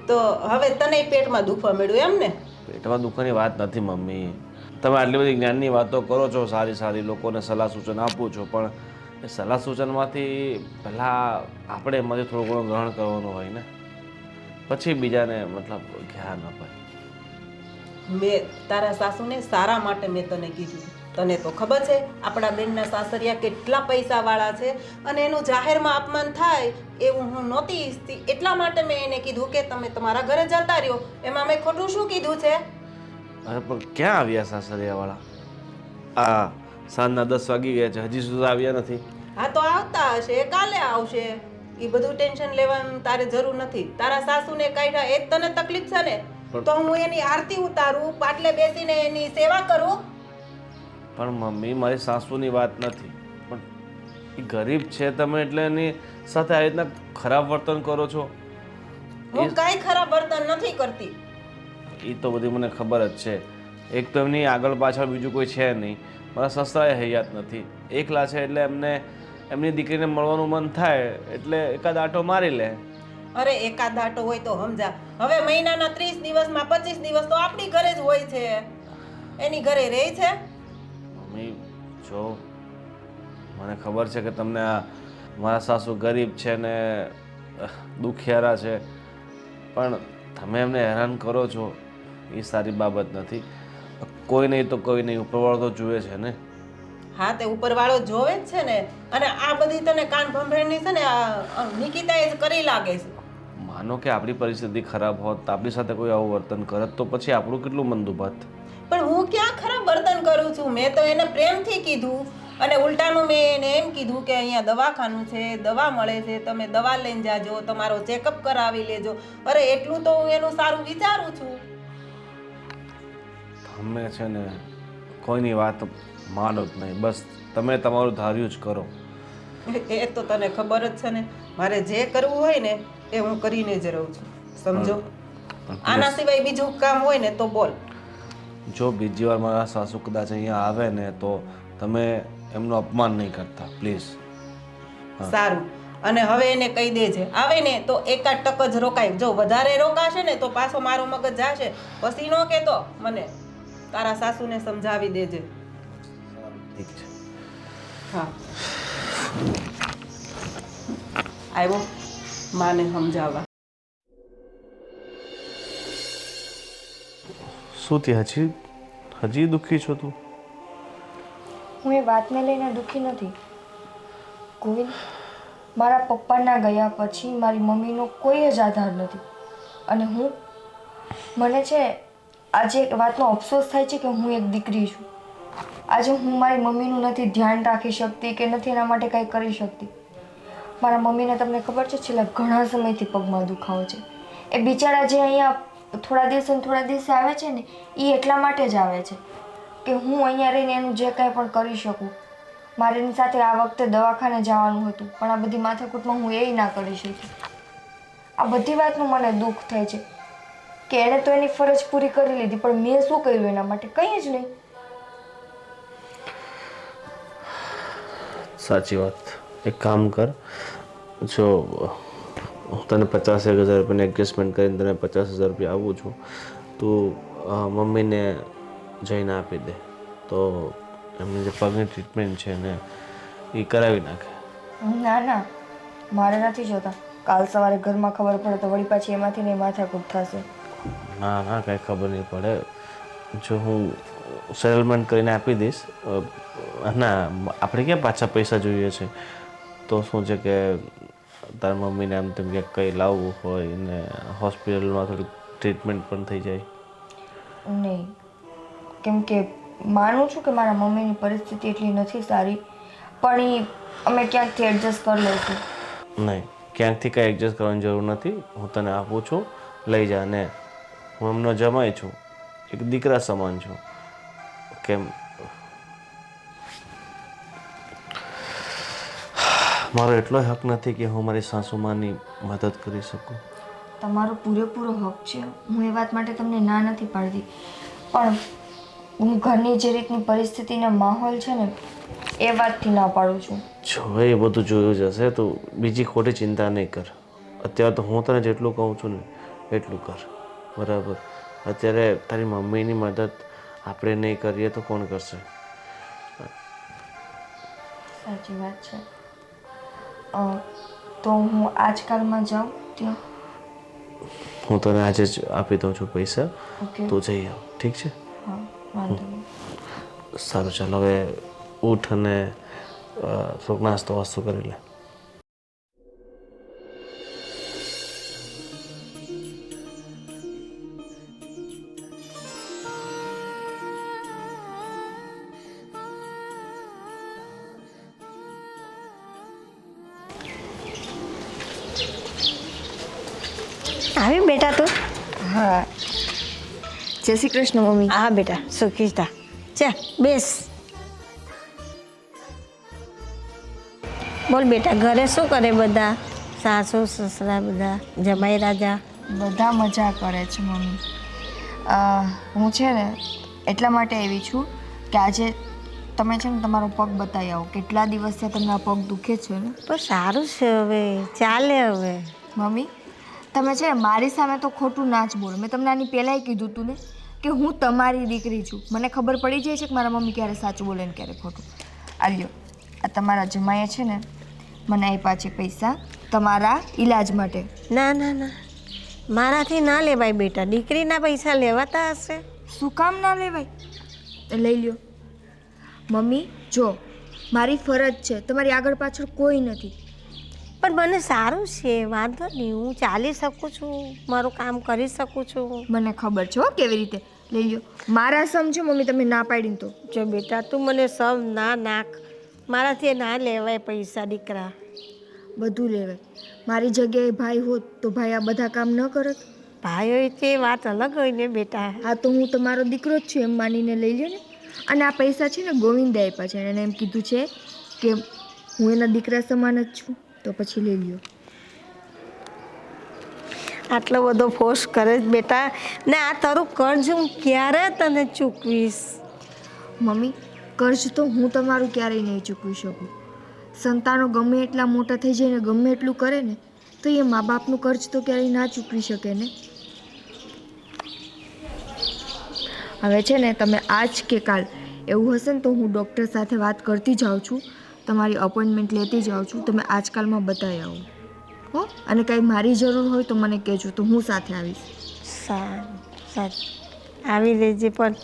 [SPEAKER 2] તો હવે તને પેટમાં દુખવા મળ્યું એમ ને?
[SPEAKER 7] પેટમાં દુઃખની વાત નથી મમ્મી. તમે આટલી બધી જ્ઞાનની વાતો કરો છો, સારી સારી લોકોને સલાહ સૂચન આપો છો, પણ એ સલાહ સૂચનમાંથી પહેલાં આપણે એમાંથી થોડું ઘણું ગ્રહણ કરવાનું હોય ને, પછી બીજાને મતલબ જ્ઞાન અપાય.
[SPEAKER 2] મેં તારા સાસુને સારા માટે મેં તને કીધું. તને તો ખબર છે આપણા બેનના સાસરિયા કેટલા પૈસાવાળા છે અને એનું જાહેરમાં અપમાન થાય એવું હું નહોતી ઈચ્છતી. એટલા માટે મેં એને કીધું કે તમે તમારા ઘરે જતા રહ્યો. એમાં મેં ખોટું શું કીધું છે?
[SPEAKER 7] અરે પણ ક્યાં આવ્યા સાસરિયાવાળા? આ સાંજના 10 વાગી ગયા છે, હજી સુધી આવ્યા નથી.
[SPEAKER 2] હા તો આવતા હશે, કાલે આવશે. એ બધું ટેન્શન લેવાનું તારે જરૂર નથી. તારા સાસુને કાઢ્યા એ જ તને તકલીફ છે ને? તો હું એની આરતી ઉતારું, પાટલે બેસીને એની સેવા કરું.
[SPEAKER 7] પણ મમ્મી મારી સાસુની વાત નથી, પણ એ ગરીબ છે તમે એટલે એની સાથે આ રીતના ખરાબ વર્તન કરો છો.
[SPEAKER 2] હું કાંઈ ખરાબ વર્તન નથી કરતી.
[SPEAKER 7] એ તો બધી મને ખબર જ છે. એક તો એમની આગળ પાછળ બીજું કોઈ છે નહીં, મારા સસરાએ હૈયાત નથી, એકલા છે એટલે એમને એમની દીકરીને મળવાનું મન થાય એટલે એકાદ આંટો મારી લે.
[SPEAKER 2] અરે એકાદ આટો હોય તો સમજા. હવે મહિનાના 30 દિવસમાં 25 દિવસ તો આપણી ઘરે જ હોય છે, એની ઘરે રહે છે.
[SPEAKER 7] મમ્મી જો મને ખબર છે કે તમને આ મારા સાસુ ગરીબ છે ને દુખિયારા છે, પણ તમે એમને હેરાન કરો છો એ સારી બાબત નથી. કોઈ નહીં તો કોઈ નહીં, ઉપરવાળો તો જુએ છે ને.
[SPEAKER 2] હા, તે ઉપરવાળો જોવે જ છે ને. અને આ બધી તને કાન ભંભેરની છે ને આ નિકિતાએ જ કરી લાગે છે.
[SPEAKER 7] માનો કે આપણી પરિસ્થિતિ ખરાબ હોત તો આપણી સાથે કોઈ આવું વર્તન કરત તો પછી આપણું કેટલું મન દુભાત.
[SPEAKER 2] પણ હું ક્યાં ખરાબ વર્તન કરું છું? મેં તો એને પ્રેમથી કીધું, અને ઉલટાનું મેં એને એમ કીધું કે અહીંયા દવાખાનું છે, દવા મળે છે, તમે દવા લઈને જાજો, તમારો ચેકઅપ કરાવી લેજો. અરે એટલું તો હું એનું સારું વિચારું છું.
[SPEAKER 7] તમે છે ને કોઈની વાત માનો જ નહીં, બસ તમે તમારું ધાર્યું જ કરો.
[SPEAKER 2] એ તો તને ખબર જ છે ને, મારે જે કરવું હોય ને એ હું કરીને જ રહું છું, સમજો. આના સિવાય બીજું કામ હોય ને તો બોલ.
[SPEAKER 7] જો બીજી વાર મારા સાસુ કદાચ અહીંયા આવે ને તો તમે એમનું અપમાન નહીં કરતા પ્લીઝ.
[SPEAKER 2] સારું. અને હવે એને કહી દેજે, આવે ને તો એકાદ ટક જ રોકાય. જો વધારે રોકાશે ને તો પાછો મારો મગજ જાશે. પછી નો કહેતો મને. તારા સાસુને સમજાવી દેજે.
[SPEAKER 7] ઠીક છે.
[SPEAKER 2] હા, આવ્યો માને સમજાવવા.
[SPEAKER 7] શું થયું? હજી દુઃખી છો તું?
[SPEAKER 4] હું એ વાતને લઈને દુઃખી નથી ગોવિંદ. મારા પપ્પાના ગયા પછી મારી મમ્મીનો કોઈ જ આધાર નથી. અને મને છે આજે એક વાતનો અફસોસ થાય છે કે હું એક દીકરી છું. આજે હું મારી મમ્મીનું નથી ધ્યાન રાખી શકતી કે નથી એના માટે કંઈ કરી શકતી. મારા મમ્મીને તમને ખબર છે છેલ્લા ઘણા સમયથી પગમાં દુખાવો છે. એ બિચારા જે અહીંયા થોડા દિવસે આવે છે ને એ એટલા માટે જ આવે છે કે હું અહીંયા રહીને એનું જે કંઈ પણ કરી શકું. મારે એની સાથે આ વખતે દવાખાને જવાનું હતું, પણ આ બધી માથાકૂટમાં હું એ ના કરી શકી. આ બધી વાતનું મને દુઃખ થાય છે કે એણે તો એની ફરજ પૂરી કરી લીધી, પણ મેં શું કર્યું એના માટે? કંઈ જ નહીં.
[SPEAKER 7] સાચી વાત. એક કામ કર, જો હું તને 50,000 રૂપિયાનું એડજસ્ટમેન્ટ કરીને તને 50,000 રૂપિયા આપું છું, તું મમ્મીને જઈને આપી દે તો એમની જે પગની ટ્રીટમેન્ટ છે ને એ કરાવી નાખે.
[SPEAKER 4] ના ના, મારે નથી જોતા. કાલ સવારે ઘરમાં ખબર પડે તો વળી પાછી એમાંથી નહીં માથાકૂટ થશે.
[SPEAKER 7] ના ના, કાંઈ ખબર નહીં પડે. જો હું સેટલમેન્ટ કરીને આપી દઈશ. ના, આપણે ક્યાં પાછા પૈસા જોઈએ છે? તો શું છે કે તારા મમ્મીને આમ તેમ ક્યાંક કંઈ લાવવું હોય ને હોસ્પિટલમાં થોડીક ટ્રીટમેન્ટ પણ થઈ જાય.
[SPEAKER 4] નહીં, કેમ કે માનું છું કે મારા મમ્મીની પરિસ્થિતિ એટલી નથી સારી, પણ એ અમે ક્યાંકથી એડજસ્ટ કરી લઈશું.
[SPEAKER 7] નહીં, ક્યાંકથી કંઈ એડજસ્ટ કરવાની જરૂર નથી. હું તને આપું છું, લઈ જા. ને હું એમનો જમાઈ છું, એક દીકરા સમાન છું. કેમ મારો એટલો હક નથી કે હું મારી સાસુમાની મદદ કરી શકું?
[SPEAKER 4] તમારો પૂરેપૂરો હક છે, હું એ વાત માટે તમને ના નથી પાડતી, પણ હું ઘરની જે રીતની પરિસ્થિતિનો માહોલ છે ને એ વાતથી ના પાડું છું.
[SPEAKER 7] જો એ બધું જોયું જશે તો બીજી ખોટી ચિંતા નહીં કર. અત્યારે તો હું તને જેટલું કહું છું ને એટલું કર, બરાબર? અત્યારે તારી મમ્મીની મદદ આપણે નહીં કરીએ તો કોણ કરશે?
[SPEAKER 4] સાચી વાત છે. તો હું આજકાલમાં જાઉં ત્યાં?
[SPEAKER 7] હું તને આજે જ આપી દઉં છું પૈસા,
[SPEAKER 4] ઓકે.
[SPEAKER 7] તું જઈ આવ, ઠીક છે?
[SPEAKER 4] હા, વાંધો નહીં.
[SPEAKER 7] સારું, ચાલો હવે ઉઠ અને થોડોક નાસ્તો વાસ્તો કરી લે.
[SPEAKER 3] આવી બેટા તું?
[SPEAKER 4] હા, જય શ્રી કૃષ્ણ મમ્મી.
[SPEAKER 3] હા બેટા, સુખી થા. ચા બેસ. બોલ બેટા ઘરે શું કરે બધા? સાસુ સસરા બધા જમાઈ રાજા?
[SPEAKER 4] બધા મજા કરે છે મમ્મી. હું છે ને એટલા માટે આવી છું કે આજે તમે છે ને તમારો પગ બતાવી આવો. કેટલા દિવસથી તમને આ પગ દુખે છે ને.
[SPEAKER 3] પણ સારું છે, હવે ચાલે. હવે
[SPEAKER 4] મમ્મી તમે છે ને મારી સામે તો ખોટું ના જ બોલો. મેં તમને આની પહેલાંય કીધું હતું ને કે હું તમારી દીકરી છું. મને ખબર પડી જાય છે કે મારા મમ્મી ક્યારે સાચું બોલે ને ક્યારે ખોટું. આ લ્યો, આ તમારા જમાઈએ છે ને મને આપ્યા છે પૈસા તમારા ઈલાજ માટે.
[SPEAKER 3] ના ના ના, મારાથી ના લેવાય બેટા. દીકરીના પૈસા લેવાતા હશે?
[SPEAKER 4] શું કામ ના લેવાય? લઈ લ્યો. મમ્મી જો મારી ફરજ છે, તમારી આગળ પાછળ કોઈ નથી.
[SPEAKER 3] પણ મને સારું છે, વાંધો નહીં. હું ચાલી શકું છું, મારું કામ કરી શકું છું.
[SPEAKER 4] મને ખબર છે હો કેવી રીતે. લઈ લ્યો. મારા સમજો મમ્મી તમે ના પાડીને તો.
[SPEAKER 3] જો બેટા તું મને સમ ના નાખ. મારાથી ના લેવાય પૈસા દીકરા.
[SPEAKER 4] બધું લેવાય. મારી જગ્યાએ ભાઈ હોત તો ભાઈ આ બધા કામ ન કરત.
[SPEAKER 3] ભાઈ હોય તે વાત અલગ હોય ને બેટા.
[SPEAKER 4] હા તો હું તમારો દીકરો જ છું એમ માનીને લઈ લ્યો ને. અને આ પૈસા છે ને ગોવિંદે આપ્યા છે. એને એમ કીધું છે કે હું એના દીકરા સમાન જ છું, તો પછી લઈ લ્યો.
[SPEAKER 3] આટલો બધો ફોર્સ કરે છે બેટા. ને આ તારું કર્જ હું ક્યારે તને ચૂકવીશ?
[SPEAKER 4] મમ્મી કર્જ તો હું તમારું ક્યારેય નહીં ચૂકવી શકું. સંતાનો ગમે એટલા મોટા થઈ જાય ને ગમે એટલું કરે ને તો એ મા બાપનું કર્જ તો ક્યારેય ના ચૂકવી શકે ને. હવે છે ને તમે આજ કે કાલ એવું હશે ને તો હું ડૉક્ટર સાથે વાત કરતી જાઉં છું, તમારી અપોઇન્ટમેન્ટ લેતી જાઉં છું. તમે આજકાલમાં બતાવી આવો હો. અને કાંઈ મારી જરૂર હોય તો મને કહેજો, તો હું સાથે આવીશ.
[SPEAKER 3] સારું આવી લેજે. પણ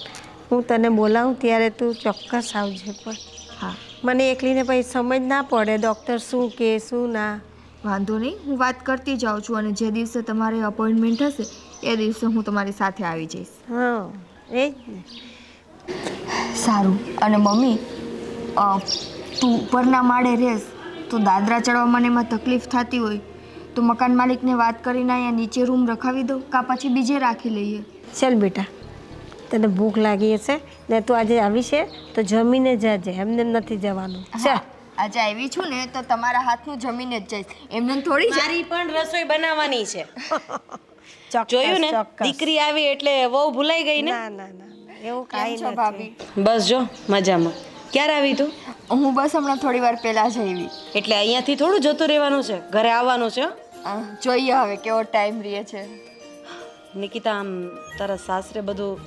[SPEAKER 3] હું તને બોલાવું ત્યારે તું ચોક્કસ આવજે. પણ
[SPEAKER 4] હા
[SPEAKER 3] મને એકલીને પછી સમજ ના પડે ડૉક્ટર શું કે શું ના.
[SPEAKER 4] વાંધો નહીં, હું વાત કરતી જાઉં છું. અને જે દિવસે તમારે અપોઇન્ટમેન્ટ હશે એ દિવસે હું તમારી સાથે આવી જઈશ.
[SPEAKER 3] હા એ જ ને.
[SPEAKER 4] સારું. અને મમ્મી તું ઉપરના માળે રહેશ તો દાદરા ચડવામાં એમાં તકલીફ થતી હોય તો મકાન માલિકને વાત કરીને અહીંયા નીચે રૂમ રખાવી દઉં કાં પછી બીજે રાખી લઈએ.
[SPEAKER 3] ચાલ બેટા, તને ભૂખ લાગી હશે ને તું આજે આવી છે તો જમીને જાજે, એમને નથી જવાનું. ચાલ
[SPEAKER 4] આજે આવી છું ને તો તમારા હાથનું જમીને જ જઈશ, એમને થોડી જ.
[SPEAKER 5] મારી પણ રસોઈ બનાવવાની છે.
[SPEAKER 3] ચોક્કસ,
[SPEAKER 5] જોયું ને,
[SPEAKER 3] ચોક્કસ.
[SPEAKER 5] દીકરી આવી એટલે વહુ ભૂલાઈ ગઈ ને.
[SPEAKER 3] ના ના ના એવું કાંઈ
[SPEAKER 4] છો
[SPEAKER 3] નથી.
[SPEAKER 4] ભાભી?
[SPEAKER 5] બસ જો મજામાં. ક્યારે આવી તું?
[SPEAKER 4] હું બસ હમણાં થોડી વાર પહેલાં જ આવી.
[SPEAKER 5] એટલે અહીંયાથી થોડું જતું રહેવાનું છે, ઘરે આવવાનું છે.
[SPEAKER 4] જોઈએ હવે કેવો ટાઈમ રહે છે.
[SPEAKER 5] નિકિતા, આમ તારા સાસરે બધું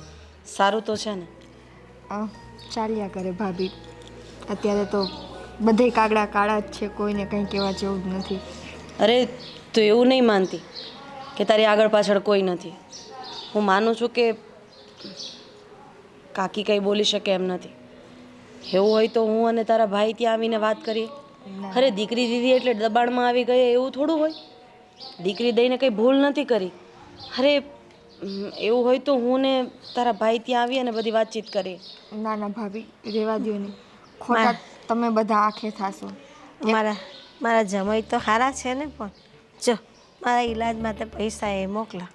[SPEAKER 5] સારું તો છે ને?
[SPEAKER 4] ચાલ્યા કરે ભાભી. અત્યારે તો બધે કાગડા કાળા જ છે, કોઈને કંઈ કહેવા જેવું જ નથી.
[SPEAKER 5] અરે તું એવું નહીં માનતી કે તારી આગળ પાછળ કોઈ નથી. હું માનું છું કે કાકી કંઈ બોલી શકે એમ નથી. એવું હોય તો હું અને તારા ભાઈ ત્યાં આવીને વાત કરીએ. અરે દીકરી દીધી એટલે દબાણમાં આવી ગઈ એવું થોડું હોય. દીકરી દઈને કંઈ ભૂલ નથી કરી. અરે એવું હોય તો હું ને તારા ભાઈ ત્યાં આવી અને બધી વાતચીત કરીએ.
[SPEAKER 4] ના ના ભાભી, રહેવા દો ને. ખોટા તમે બધા આંખે થાશો.
[SPEAKER 3] મારા જમાઈ તો સારા છે ને. પણ જો મારા ઈલાજ માટે પૈસા એ મોકલા.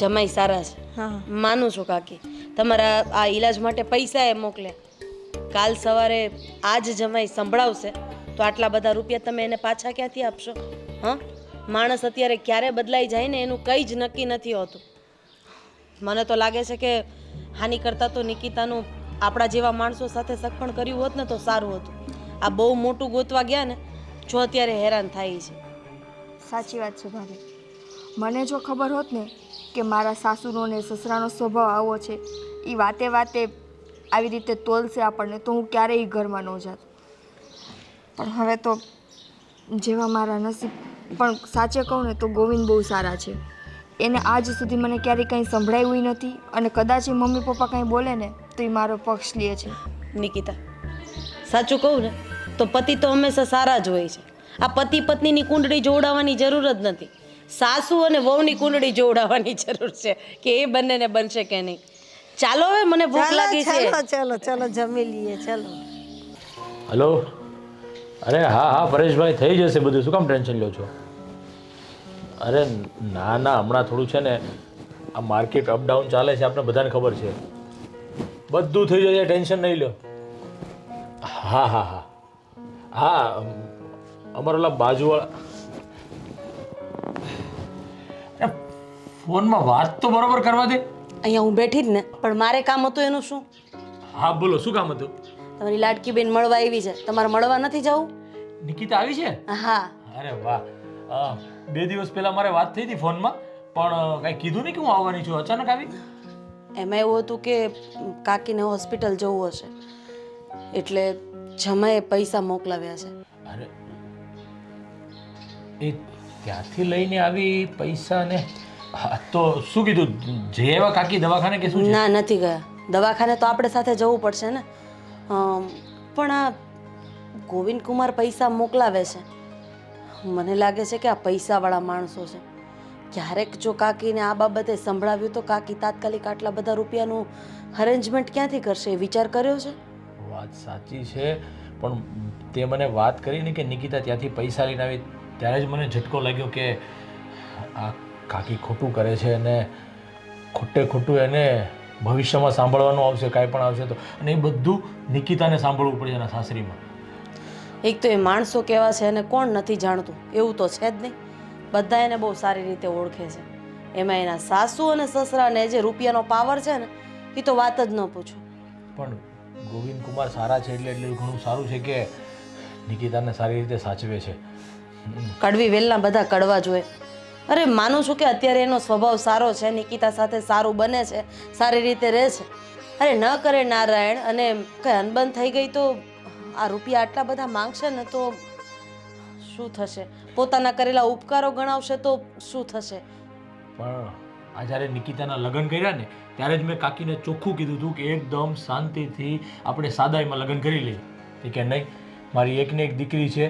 [SPEAKER 5] જમાઈ સારા છે,
[SPEAKER 3] હા
[SPEAKER 5] માનું છું કાકી. તમારા આ ઈલાજ માટે પૈસા એ મોકલે. કાલ સવારે આજ જમાઈ સંભળાવશે તો આટલા બધા રૂપિયા તમે એને પાછા ક્યાંથી આપશો? હા, માણસ અત્યારે ક્યારે બદલાઈ જાય ને એનું કંઈ જ નક્કી નથી હોતું. મને તો લાગે છે કે હાની કરતાં તો નિકિતાનું આપણા જેવા માણસો સાથે સગપણ કર્યું હોત ને તો સારું હતું. આ બહુ મોટું ગોતવા ગયા ને જો અત્યારે હેરાન થાય છે.
[SPEAKER 4] સાચી વાત છે ભાભી. મને જો ખબર હોત ને કે મારા સાસુનો ને સસરાનો સ્વભાવ આવો છે, એ વાતે વાતે આવી રીતે તોલશે આપણને, તો હું ક્યારેય ઘરમાં ન જાત. પણ હવે તો જેવા મારા નસીબ. પણ સાચે કહું ને તો ગોવિંદ બહુ સારા છે. એને આજ સુધી મને ક્યારેય કંઈ સંભળાવ્યું નથી. અને કદાચ એ મમ્મી પપ્પા કંઈ બોલે ને તો એ મારો પક્ષ લે છે.
[SPEAKER 5] નિકિતા, સાચું કહું ને તો પતિ તો હંમેશા સારા જ હોય છે. આ પતિ પત્નીની કુંડળી જોડાવાની જરૂર જ નથી. સાસુ અને વહુની કુંડળી જોડાવાની જરૂર છે કે એ બંનેને બનશે કે નહીં. ચાલો હવે, મને ભૂખ લાગી છે.
[SPEAKER 3] ચલો ચલો જમી લઈએ. ચલો.
[SPEAKER 6] હલો. અરે હા પરેશભાઈ, થઈ જશે બધું. શું કામ ટેન્શન લો છો? અરે ના હમણાં થોડું છે ને આ માર્કેટ અપડાઉન ચાલે છે, આપણે બધાને ખબર છે. બધું થઈ જશે, ટેન્શન નહીં લો. હા અમારા ઓલા બાજુવાળા ફોનમાં વાત તો બરોબર કરવા દે.
[SPEAKER 5] અહીંયા હું બેઠી જ ને, પણ મારે કામ હતું એનું શું?
[SPEAKER 6] હા બોલો, શું કામ હતું?
[SPEAKER 5] તમારી લાડકી બેન મળવા આવી છે, તમારે મળવા નથી જવું?
[SPEAKER 6] નિકિતા આવી છે?
[SPEAKER 5] હા.
[SPEAKER 6] અરે વાહ. 2 દિવસ પહેલા મારે વાત થઈ હતી ફોનમાં, પણ કાંઈ કીધું નહીં કે હું આવવાની છું, અચાનક આવી.
[SPEAKER 5] એમાં એવું હતું કે કાકીને હોસ્પિટલ જવું હશે, એટલે જમાએ પૈસા મોકલાવ્યા છે.
[SPEAKER 6] અરે એ ત્યાંથી લઈને આવી પૈસા ને? હા, તો શું કીધું, જે એવા કાકી દવાખાને કે શું છે?
[SPEAKER 5] ના, નથી ગયા દવાખાને, તો આપણે સાથે જવું પડશે ને. પણ આ ગોવિંદ કુમાર પૈસા મોકલાવે છે, મને લાગે છે કે આ પૈસાવાળા માણસો છે. ક્યારેક જો કાકીને આ બાબતે સંભળાવ્યું તો કાકી તાત્કાલિક આટલા બધા રૂપિયાનું અરેન્જમેન્ટ ક્યાંથી કરશે, એ વિચાર કર્યો છે?
[SPEAKER 6] વાત સાચી છે, પણ તે મને વાત કરી ને કે નિકિતા ત્યાંથી પૈસા લઈને આવી, ત્યારે જ મને ઝટકો લાગ્યો કે આ કાકી ખોટું કરે છે અને ખોટું એને ભવિષ્યમાં સાંભળવાનું આવશે, કાંઈ પણ આવશે તો. અને એ બધું નિકિતાને સાંભળવું પડે એના સાસરીમાં.
[SPEAKER 5] એક તો એ માણસો કેવા છે અને કોણ નથી જાણતું, એવું તો છે જ નહીં. બધા એને બહુ સારી રીતે ઓળખે છે. એમાં એના સાસુ અને સસરાને જે રૂપિયાનો પાવર છે ને, એ તો વાત જ ન પૂછો.
[SPEAKER 6] પણ ગોવિંદ કુમાર સારા છે એટલે ઘણું સારું છે કે નિકિતાને સારી રીતે સાચવે છે.
[SPEAKER 5] કડવી વેલના બધા કડવા જોઈએ. અરે માનું છું કે અત્યારે એનો સ્વભાવ સારો છે, નિકિતા સાથે સારું બને છે, સારી રીતે રહે છે. અરે ન કરે નારાયણ અને કંઈ અનબન થઈ ગઈ તો આ રૂપિયા આટલા બધા માંગશે ને તો શું થશે? પોતાના કરેલા ઉપકારો ગણાવશે તો શું થશે?
[SPEAKER 6] પણ આ જ્યારે નિકિતાના લગ્ન કર્યા ને ત્યારે જ મેં કાકીને ચોખ્ખું કીધું હતું કે એકદમ શાંતિથી આપણે સાદાઈમાં લગ્ન કરી લઈએ. કે નહીં, મારી એકને એક દીકરી છે,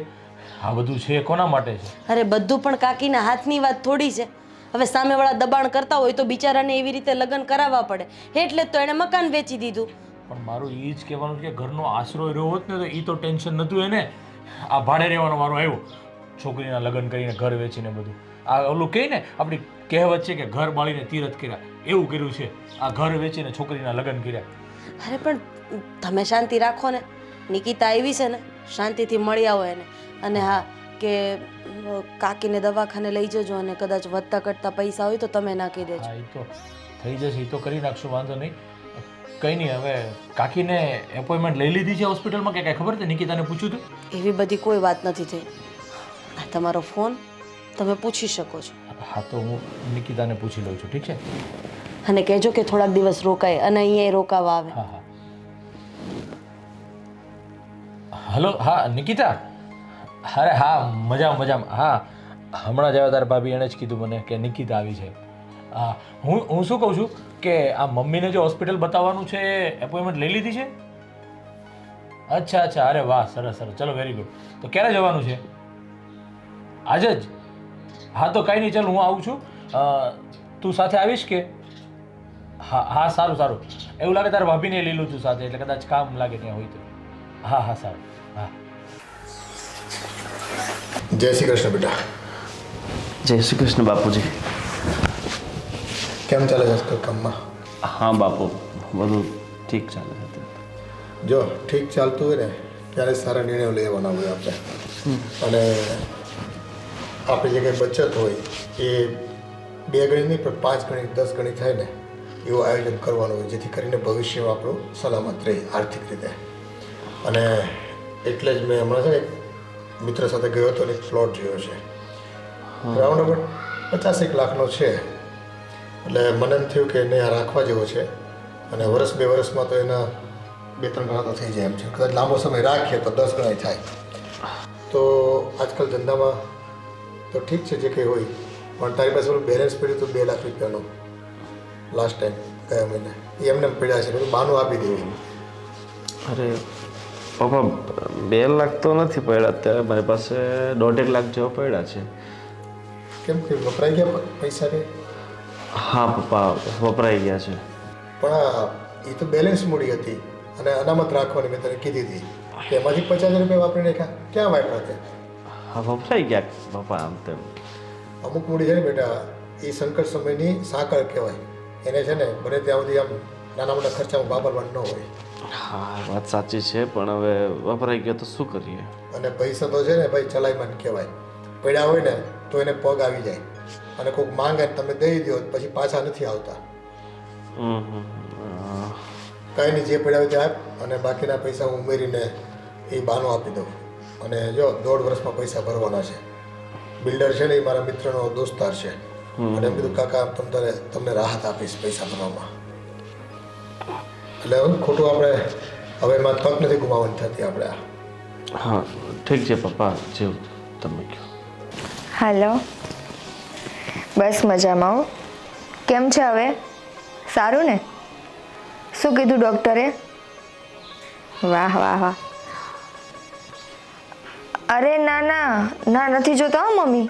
[SPEAKER 6] આ બધું છે કોના માટે છે?
[SPEAKER 5] અરે બધું પણ કાકીના હાથની વાત થોડી છે. હવે સામેવાળા દબાણ કરતા હોય તો બિચારાને એવી રીતે લગ્ન કરાવવા પડે, એટલે જ તો એણે મકાન વેચી દીધું.
[SPEAKER 6] પણ મારું એ જ કહેવાનું છે કે ઘરનો આશરો રહ્યો હોત ને તો એ તો ટેન્શન નહોતું એને. આ ભાડે રહેવાનો વારો આવ્યો, છોકરીના લગ્ન કરીને ઘર વેચીને બધું. આ ઓલું કહે ને, આપણી કહેવત છે કે ઘર બાળીને તીરથ કર્યા, એવું કર્યું છે. આ ઘર વેચીને છોકરીના લગ્ન કર્યા.
[SPEAKER 5] અરે પણ તમે શાંતિ રાખો ને, નિકિતા આવી છે ને, શાંતિથી મળી આવો એને. અને હા, કે કાકીને દવાખાને લઈ જજો અને કદાચ વધતા ઘટતા પૈસા હોય તો તમે નાખી દેજો.
[SPEAKER 6] હા, એ તો થઈ જશે, એ તો કરી નાખશું, વાંધો નહીં. કંઈ નહીં, હવે કાકીને એપોઇન્ટમેન્ટ લઈ લીધી છે હોસ્પિટલમાં કે કાંઈ ખબર છે? નિકિતાને પૂછ્યું હતું?
[SPEAKER 5] એવી બધી કોઈ વાત નથી થઈ. આ તમારો ફોન, તમે પૂછી શકો છો.
[SPEAKER 6] હા, તો હું નિકિતાને પૂછી લઉં છું, ઠીક છે?
[SPEAKER 5] અને કહેજો કે થોડાક દિવસ રોકાય અને અહીંયા રોકાવા આવે.
[SPEAKER 6] હા હા. હલો, હા નિકિતા. અરે હા, મજામાં. હા, હમણાં જ આવ્યા તારા ભાભી, એણે જ કીધું મને કે નિકિતા આવી છે. હા, હું શું કહું છું કે આ મમ્મીને જે હોસ્પિટલ બતાવવાનું છે એ એપોઇન્ટમેન્ટ લઈ લીધી છે? અચ્છા, અરે વાહ, સરસ. ચલો, વેરી ગુડ. તો ક્યારે જવાનું છે? આજે જ? હા, તો કાંઈ નહીં, ચાલ હું આવું છું. તું સાથે આવીશ કે? હા, સારું. એવું લાગે તારા ભાભીને લઈ લઉં છું સાથે, એટલે કદાચ કામ લાગે ત્યાં હોય તો. હા, સારું. હા.
[SPEAKER 1] જય શ્રી કૃષ્ણ બેટા.
[SPEAKER 7] જય શ્રી કૃષ્ણ બાપુજી.
[SPEAKER 1] કેમ ચાલે છે આજકાલ કામમાં?
[SPEAKER 7] હા બાપુ, બધું ઠીક ચાલે છે.
[SPEAKER 1] જો ઠીક ચાલતું હોય ને ત્યારે સારા નિર્ણયો લેવાના હોય આપણે. અને આપણી જે કંઈ બચત હોય એ 2 ગણી નહીં પણ 5 ગણી 10 ગણી થાય ને એવું આયોજન કરવાનું હોય, જેથી કરીને ભવિષ્યમાં આપણું સલામત રહે આર્થિક રીતે. અને એટલે જ મેં હમણાં છે ને મિત્ર સાથે ગયો હતો અને એક પ્લોટ જોયો છે, રાઉન્ડ અબાઉટ 50-1 લાખનો છે. એટલે મને એમ થયું કે એને આ રાખવા જેવો છે અને 1-2 વર્ષમાં તો એના 2-3 ગણા તો થઈ જાય એમ છે. કદાચ લાંબો સમય રાખીએ તો 10 ગણા થાય. તો આજકાલ ધંધામાં તો ઠીક છે જે કંઈ હોય, પણ તારી પાસે પેલું બેલેન્સ પડ્યું તો 2 લાખ રૂપિયાનું લાસ્ટ ટાઈમ ગયા મહિને, એ એમને પડ્યા છે, બધું બાનું આપી દેવું.
[SPEAKER 7] અરે પપ્પા, 2 લાખ તો નથી પડ્યા અત્યારે, મારી પાસે 1.5 લાખ જેવા પડ્યા છે.
[SPEAKER 1] કેમ કે વપરાઈ ગયા પૈસા કે?
[SPEAKER 7] હા પપ્પા, વપરાઈ ગયા છે.
[SPEAKER 1] પણ એ તો બેલેન્સ મૂડી હતી અને અનામત રાખવાની મેં તને કીધી હતી કે એમાંથી 50,000 રૂપિયા વાપરી નાખ્યા, ક્યાં વાપરા તે?
[SPEAKER 7] હા, વપરાઈ ગયા પપ્પા. આમ તેમ
[SPEAKER 1] અમુક મૂડી છે ને બેટા, એ સંકટ સમયની સાંકળ કહેવાય. એને છે ને બને ત્યાં સુધી આમ નાના મોટા ખર્ચામાં વાપરવાનું ન હોય.
[SPEAKER 7] હા વાત સાચી છે પણ હવે વપરાઈ ગયો તો શું કરીએ.
[SPEAKER 1] અને પૈસા તો છે ને ભાઈ ચલાયમાન કહેવાય. પડ્યા હોય ને તો એને પગ આવી જાય અને કોઈક માંગે ને તમે દઈ દો પછી પાછા નથી આવતા. કાંઈ નહીં, જે પડ્યા હોય તે આપ અને બાકીના પૈસા હું ઉમેરીને એ બાનો આપી દઉં. અને જો 1.5 વર્ષમાં પૈસા ભરવાના છે. બિલ્ડર છે ને એ મારા મિત્રનો દોસ્તાર છે અને એમ કીધું કાકા તમને રાહત આપીશ પૈસા ભરવામાં. એટલે ખોટું આપણે હવે એમાં તક નથી ગુમાવવાની થતી આપણે.
[SPEAKER 7] હા ઠીક છે પપ્પા, જેવું તમે કહો.
[SPEAKER 4] હાલો, બસ મજામાં હો. કેમ છે હવે? સારું ને? શું કીધું ડૉક્ટરે? વાહ વાહ વાહ. અરે ના ના ના, નથી જોતા હો મમ્મી.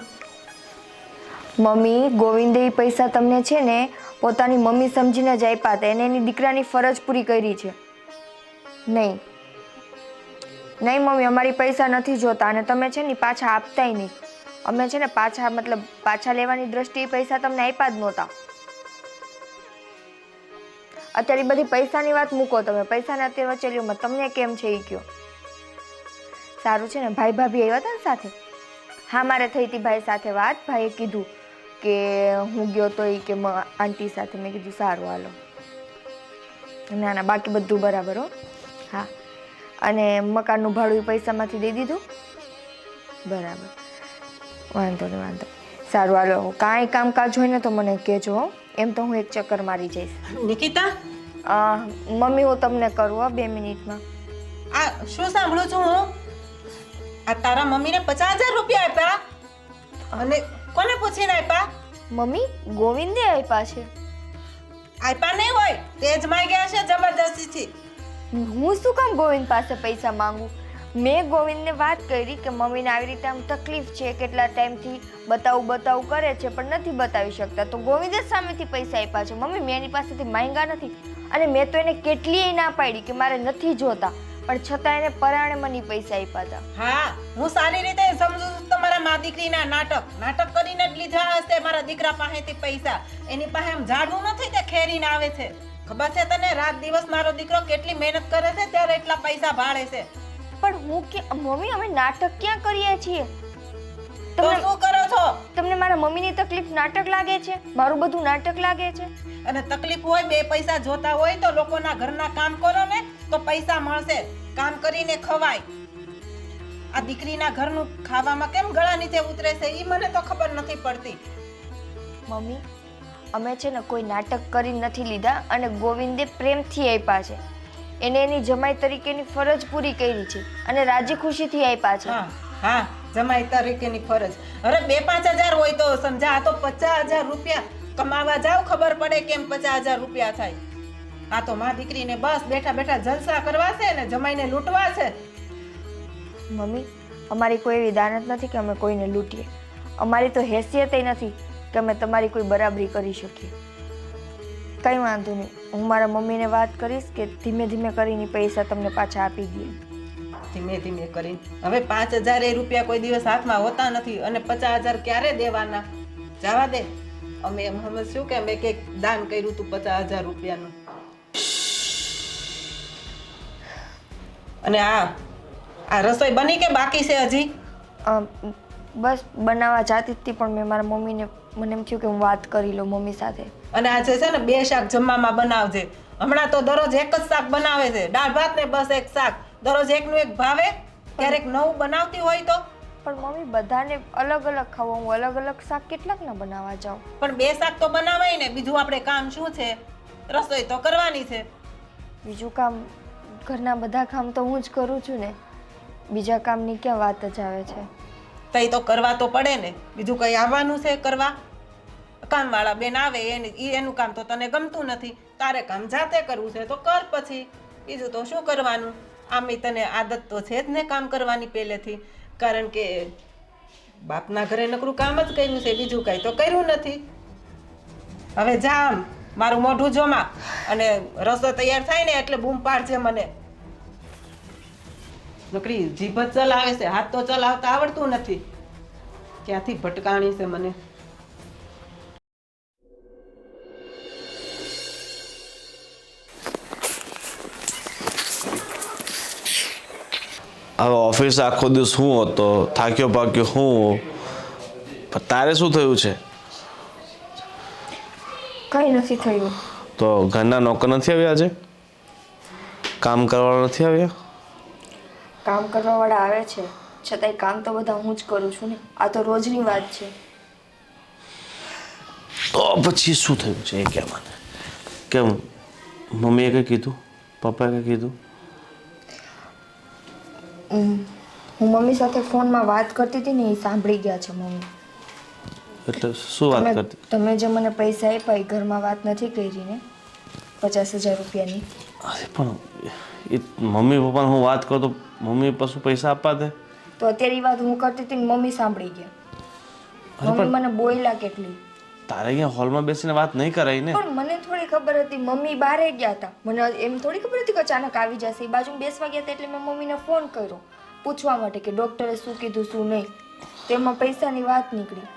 [SPEAKER 4] મમ્મી, ગોવિંદે એ પૈસા તમને છે ને પોતાની મમ્મી સમજીને જ આપ્યા હતા. એને એની દીકરાની ફરજ પૂરી કરી છે. નહીં નહીં મમ્મી, અમારી પૈસા નથી જોતા અને તમે છે ને પાછા આપતાય નહીં. અમે છે ને પાછા લેવાની દ્રષ્ટિએ પૈસા તમને આપ્યા જ નહોતા. અત્યારે બધી પૈસાની વાત મૂકો તમે, પૈસાના અત્યારે વચ્ચે લ્યો. તમને કેમ છે એ કહો. સારું છે ને, ભાઈ ભાભી આવ્યા હતા ને સાથે? હા, મારે થઈ હતી ભાઈ સાથે વાત. ભાઈએ કીધું કે હું ગયો તો એ કે આંટી સાથે. મેં કીધું સારું હાલો. ના ના, બાકી બધું બરાબર હો. હા, અને મકાનનું ભાડું પૈસામાંથી દઈ દીધું? બરાબર, વાંધો નહીં વાંધો. સારું હાલો, કાંઈ કામકાજ હોય ને તો મને કહેજો. એમ તો હું એક ચક્કર મારી જઈશ.
[SPEAKER 2] નિકિતા,
[SPEAKER 4] મમ્મી હું તમને કરું 2 મિનિટમાં.
[SPEAKER 2] આ શું સાંભળું છું હું? આ તારા મમ્મીને 50,000 રૂપિયા આપ્યા અને કોને પૂછીને આપ્યા?
[SPEAKER 4] મમ્મી, ગોવિંદે આપ્યા છે.
[SPEAKER 2] આપ્યા નહીં હોય, તે જ માંગ્યા છે જબરદસ્તીથી.
[SPEAKER 4] હું શું કામ ગોવિંદ પાસે પૈસા માંગુ? મેં ગોવિંદને વાત કરી કે મમ્મીને આવી રીતે આમ તકલીફ છે, કેટલા ટાઈમથી બતાવું કરે છે પણ નથી બતાવી શકતા. તો ગોવિંદે જ સામેથી પૈસા આપ્યા છે. મમ્મી, મેં એની પાસેથી માંગ્યા નથી. અને મેં તો એને કેટલીય ના પાડી કે મારે નથી જોતા, પણ છતાં એને પરાણે મને પૈસા આપ્યા હતા.
[SPEAKER 2] હા, હું સારી રીતે સમજુ છું તમારા મા દીકરીના નાટક કરીને જ લીધા હશે મારા દીકરા પાસેથી પૈસા. એની પાસે આમ ઝાડવું નથી તે ખેરીને આવે છે. ખબર છે તને? રાત દિવસ મારો દીકરો કેટલી મહેનત કરે છે ત્યારે એટલા પૈસા ભાળે છે.
[SPEAKER 4] પણ હું કે મમ્મી, અમે નાટક ક્યાં કરીએ છીએ?
[SPEAKER 2] તો શું કરો છો?
[SPEAKER 4] તમને મારા મમ્મીની તકલીફ નાટક લાગે છે? મારું બધું નાટક લાગે છે?
[SPEAKER 2] અને તકલીફ હોય, 2 પૈસા જોતા હોય તો લોકોના ઘરના કામ કરો ને તો પૈસા મળશે. કામ કરીને ખવાય. આ દીકરીના ઘરનું ખાવામાં કેમ ગળા નીચે ઉતરે છે એ મને તો ખબર નથી પડતી.
[SPEAKER 4] મમ્મી, અમે છે ને કોઈ નાટક કરી નથી લીધા અને ગોવિંદે પ્રેમથી આપ્યા છે. એને એની જમાઈ તરીકેની ફરજ પૂરી કરી છે અને રાજી ખુશીથી આપ્યા છે.
[SPEAKER 2] હા, જમાઈ તરીકેની ફરજ. અરે 2-5 હજાર હોય તો સમજા, આ તો 50,000 રૂપિયા કમાવા જાવ, ખબર પડે કેમ 50,000 રૂપિયા થાય. આ તો મા દીકરીને બસ બેઠા બેઠા જલસા કરવા છે ને જમાઈને લૂંટવા છે.
[SPEAKER 4] મમ્મી, અમારી કોઈ એવી દાનત નથી કે અમે કોઈને લૂંટીએ. અમારી તો હેસિયત નથી કે અમે તમારી કોઈ બરાબરી કરી શકીએ. કંઈ વાંધો નહીં, હું મારા મમ્મીને વાત કરીશ કે ધીમે ધીમે કરીને પૈસા તમને પાછા આપી દઈએ.
[SPEAKER 2] ધીમે ધીમે કરીને હવે 5,000 રૂપિયા કોઈ દિવસ હાથમાં હોતા નથી અને 50,000 ક્યારે દેવાના? જવા દે. અમે એમ સમજશું કે અમે કંઈક દાન કર્યું હતું 50,000 રૂપિયાનું. અને આ રસોઈ બની કે બાકી છે હજી?
[SPEAKER 4] બસ બનાવવા જાતી હતી પણ મેં મારા મમ્મીને મને એમ થયું કે હું વાત કરી લઉં મમ્મી સાથે.
[SPEAKER 2] અને આજે છે ને 2 શાક જમવામાં બનાવજે. હમણાં તો દરરોજ એક જ શાક બનાવે છે, દાળ ભાત ને બસ એક શાક. દરરોજ એકનું એક ભાવે, ક્યારેક નવું બનાવતી હોય તો.
[SPEAKER 4] પણ મમ્મી, બધાને અલગ અલગ ખાવું, હું અલગ અલગ શાક કેટલાકના બનાવવા જાઉં?
[SPEAKER 2] પણ 2 શાક તો બનાવાય ને. બીજું આપણે કામ શું છે? રસોઈ તો કરવાની છે.
[SPEAKER 4] બીજું કામ, ઘરના બધા કામ તો હું જ કરું છું ને. બીજા કામની ક્યાં વાત જ આવે છે?
[SPEAKER 2] તઈ તો કરવા તો પડે ને. બીજું કઈ આવવાનું છે કરવા? કામવાળા બેન આવે એનું કામ તો તને ગમતું નથી, તારે કામ જાતે કરવું છે તો કર પછી. બીજું તો શું કરવાનું? આમે તને આદત તો છે જ ને કામ કરવાની પહેલેથી, કારણ કે બાપના ઘરે નકરું કામ જ કર્યું છે, બીજું કાંઈ તો કર્યું નથી. હવે જા, આમ મારું મોઢું જોમાં અને રસો તૈયાર થાય ને એટલે બૂમ પાડજે મને. નકરી જીભ જ ચલાવે છે, હાથ તો ચલાવતા આવડતું નથી. ક્યાંથી ભટકાણી છે મને.
[SPEAKER 7] હવે ઓફિસ આખો દિવસ હું હતો, થાક્યો પાક્યો હું, પણ તારે શું થયું છે?
[SPEAKER 4] કંઈ નથી થયું.
[SPEAKER 7] તો ઘરના નોકર નથી આવ્યા આજે? કામ કરવાવાળા નથી આવ્યા?
[SPEAKER 4] કામ કરવાવાળા આવે છે, છતાંય કામ તો બધા હું જ કરું છું ને. આ તો રોજની વાત છે.
[SPEAKER 7] તો પછી શું થયું છે એ કે મને. કેમ મમ્મીએ કંઈ કીધું? પપ્પાએ કંઈ કીધું?
[SPEAKER 4] હું મમ્મી સાથે ફોનમાં વાત કરતી હતી ને એ સાંભળી ગયા છે મમ્મી.
[SPEAKER 7] એટલે શું વાત કરતી?
[SPEAKER 4] તમે જે મને પૈસા આપ્યા એ ઘરમાં વાત નથી કરી ને 50,000 રૂપિયાની.
[SPEAKER 7] અરે પણ એ મમ્મી પપ્પાને હું વાત કરું તો મમ્મી પપ્પા શું પૈસા આપવા દે?
[SPEAKER 4] તો અત્યારે એ વાત હું કરતી હતી ને મમ્મી સાંભળી ગયા. મમ્મી મને બોલ્યા કેટલી.
[SPEAKER 7] તારે અહીંયા હોલમાં બેસીને વાત નહીં કરાય ને?
[SPEAKER 4] પણ મને થોડી ખબર હતી મમ્મી બહાર ગયા હતા. મને એમ થોડી ખબર હતી કે અચાનક આવી જશે. એ બાજુ બેસવા ગયા હતા એટલે મેં મમ્મીને ફોન કર્યો પૂછવા માટે કે ડૉક્ટરે શું કીધું શું નહીં. તેમાં પૈસાની વાત નીકળી.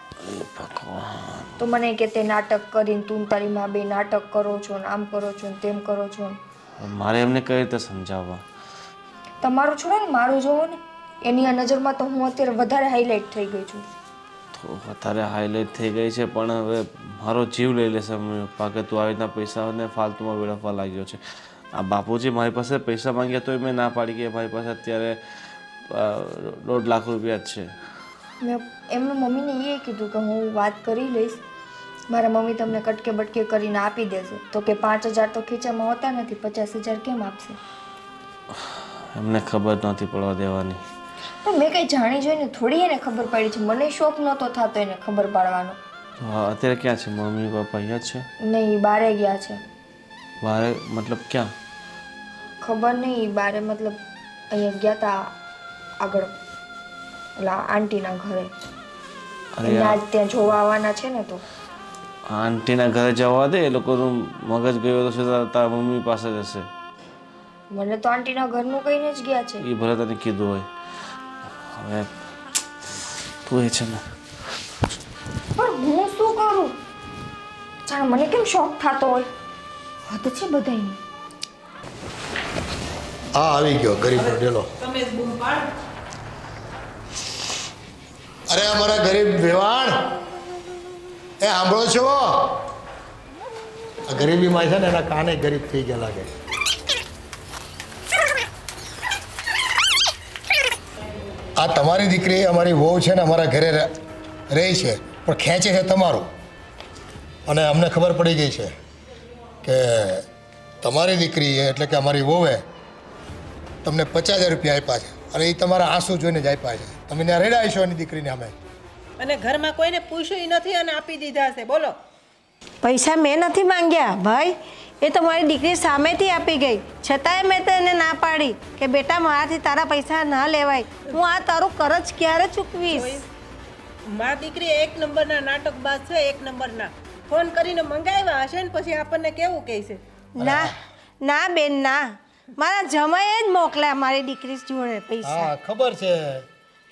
[SPEAKER 4] તો મને કે તે નાટક કરીને તું તારી મા બે નાટક કરો છો ને આમ કરો છો ને તેમ કરો છો.
[SPEAKER 7] મારે એમને કઈ રીતે સમજાવવા?
[SPEAKER 4] તમારું છોડો ને મારું જોવો ને. એની નજરમાં તો હું અત્યારે વધારે હાઈલાઇટ થઈ ગઈ છું.
[SPEAKER 7] તો વધારે હાઈલાઇટ થઈ ગઈ છે પણ હવે મારો જીવ લઈ લેશે મમ્મી પપ્પા કે તું આવી રીતના પૈસાને ફાલતુમાં વેડફવા લાગ્યો છે. આ બાપુજી મારી પાસે પૈસા માંગ્યા તો મેં ના પાડી કે મારી પાસે અત્યારે 1.5 લાખ રૂપિયા જ છે. મેં
[SPEAKER 4] એમનું મમ્મીને એ કીધું કે હું વાત કરી લઈશ, મારા મમ્મી તમને કટકે બટકે કરીને આપી દેશે. તો કે 5,000 તો ખીચામાં હોતા નથી, 50,000 કેમ આપશે?
[SPEAKER 7] એમને ખબર નહોતી પડવા દેવાની.
[SPEAKER 4] પણ મેં કંઈ જાણી જોઈને થોડી એને ખબર પડી છે. મને શોખ નહોતો થતો એને ખબર પાડવાનો.
[SPEAKER 7] અત્યારે ક્યાં છે મમ્મી પપ્પા? અહીંયા જ છે?
[SPEAKER 4] નહીં, બારે ગયા છે.
[SPEAKER 7] બારે મતલબ ક્યાં?
[SPEAKER 4] ખબર નહીં, બારે મતલબ અહીંયા ગયા હતા આગળ ઓલા આંટીના ઘરે. આજ ત્યાં જોવા આવવાના છે ને. તો
[SPEAKER 7] આંટીના ઘરે જવા દે, એ લોકોનું મગજ ગયો તો તારા મમ્મી પાસે જ હશે.
[SPEAKER 4] મને તો આંટીના ઘરનું કહીને જ ગયા છે.
[SPEAKER 7] એ ભલે તને કીધું હોય. હવે તું એ છે ને,
[SPEAKER 4] પણ હું શું કરું? જાણે મને કેમ શોખ થતો હોય. હદ છે બધાયની.
[SPEAKER 1] હા આવી ગયો ગરીબનો ડેલો.
[SPEAKER 2] તમે જ બૂમ પાડ.
[SPEAKER 1] અરે અમારા ગરીબ વેવાણ એ સાંભળો છો? આ ગરીબીમાં છે ને એના કાને ગરીબ થઈ ગયા લાગે. આ તમારી દીકરી અમારી વહુ છે ને અમારા ઘરે રહી છે પણ ખેંચે છે તમારું. અને અમને ખબર પડી ગઈ છે કે તમારી દીકરી એટલે કે અમારી વહુએ તમને 50,000 રૂપિયા આપ્યા છે અને એ તમારા આંસુ જોઈને જ આપ્યા છે. તમે ત્યાં રેડા છો એની દીકરીને અમે.
[SPEAKER 2] અને ઘરમાં કોઈને પૂછ્યું નથી અને આપી દીધા છે. બોલો,
[SPEAKER 3] પૈસા મેં નથી માંગ્યા ભાઈ, એ તો મારી દીકરી સામેથી આપી ગઈ. છતાંય મેં તો એને ના પાડી કે બેટા મારાથી તારા પૈસા ના લેવાય. હું આ તારું કરજ ક્યારે ચૂકવીશ?
[SPEAKER 2] મારી દીકરી એક નંબરના નાટકબાજ છે, એક નંબરના. ફોન કરીને મંગાવ્યા હશે ને પછી આપણને કેવું કહે છે?
[SPEAKER 3] ના ના બેન ના, મારા જમાઈએ જ મોકલ્યા મારી દીકરી જોડે પૈસા.
[SPEAKER 1] હા ખબર છે,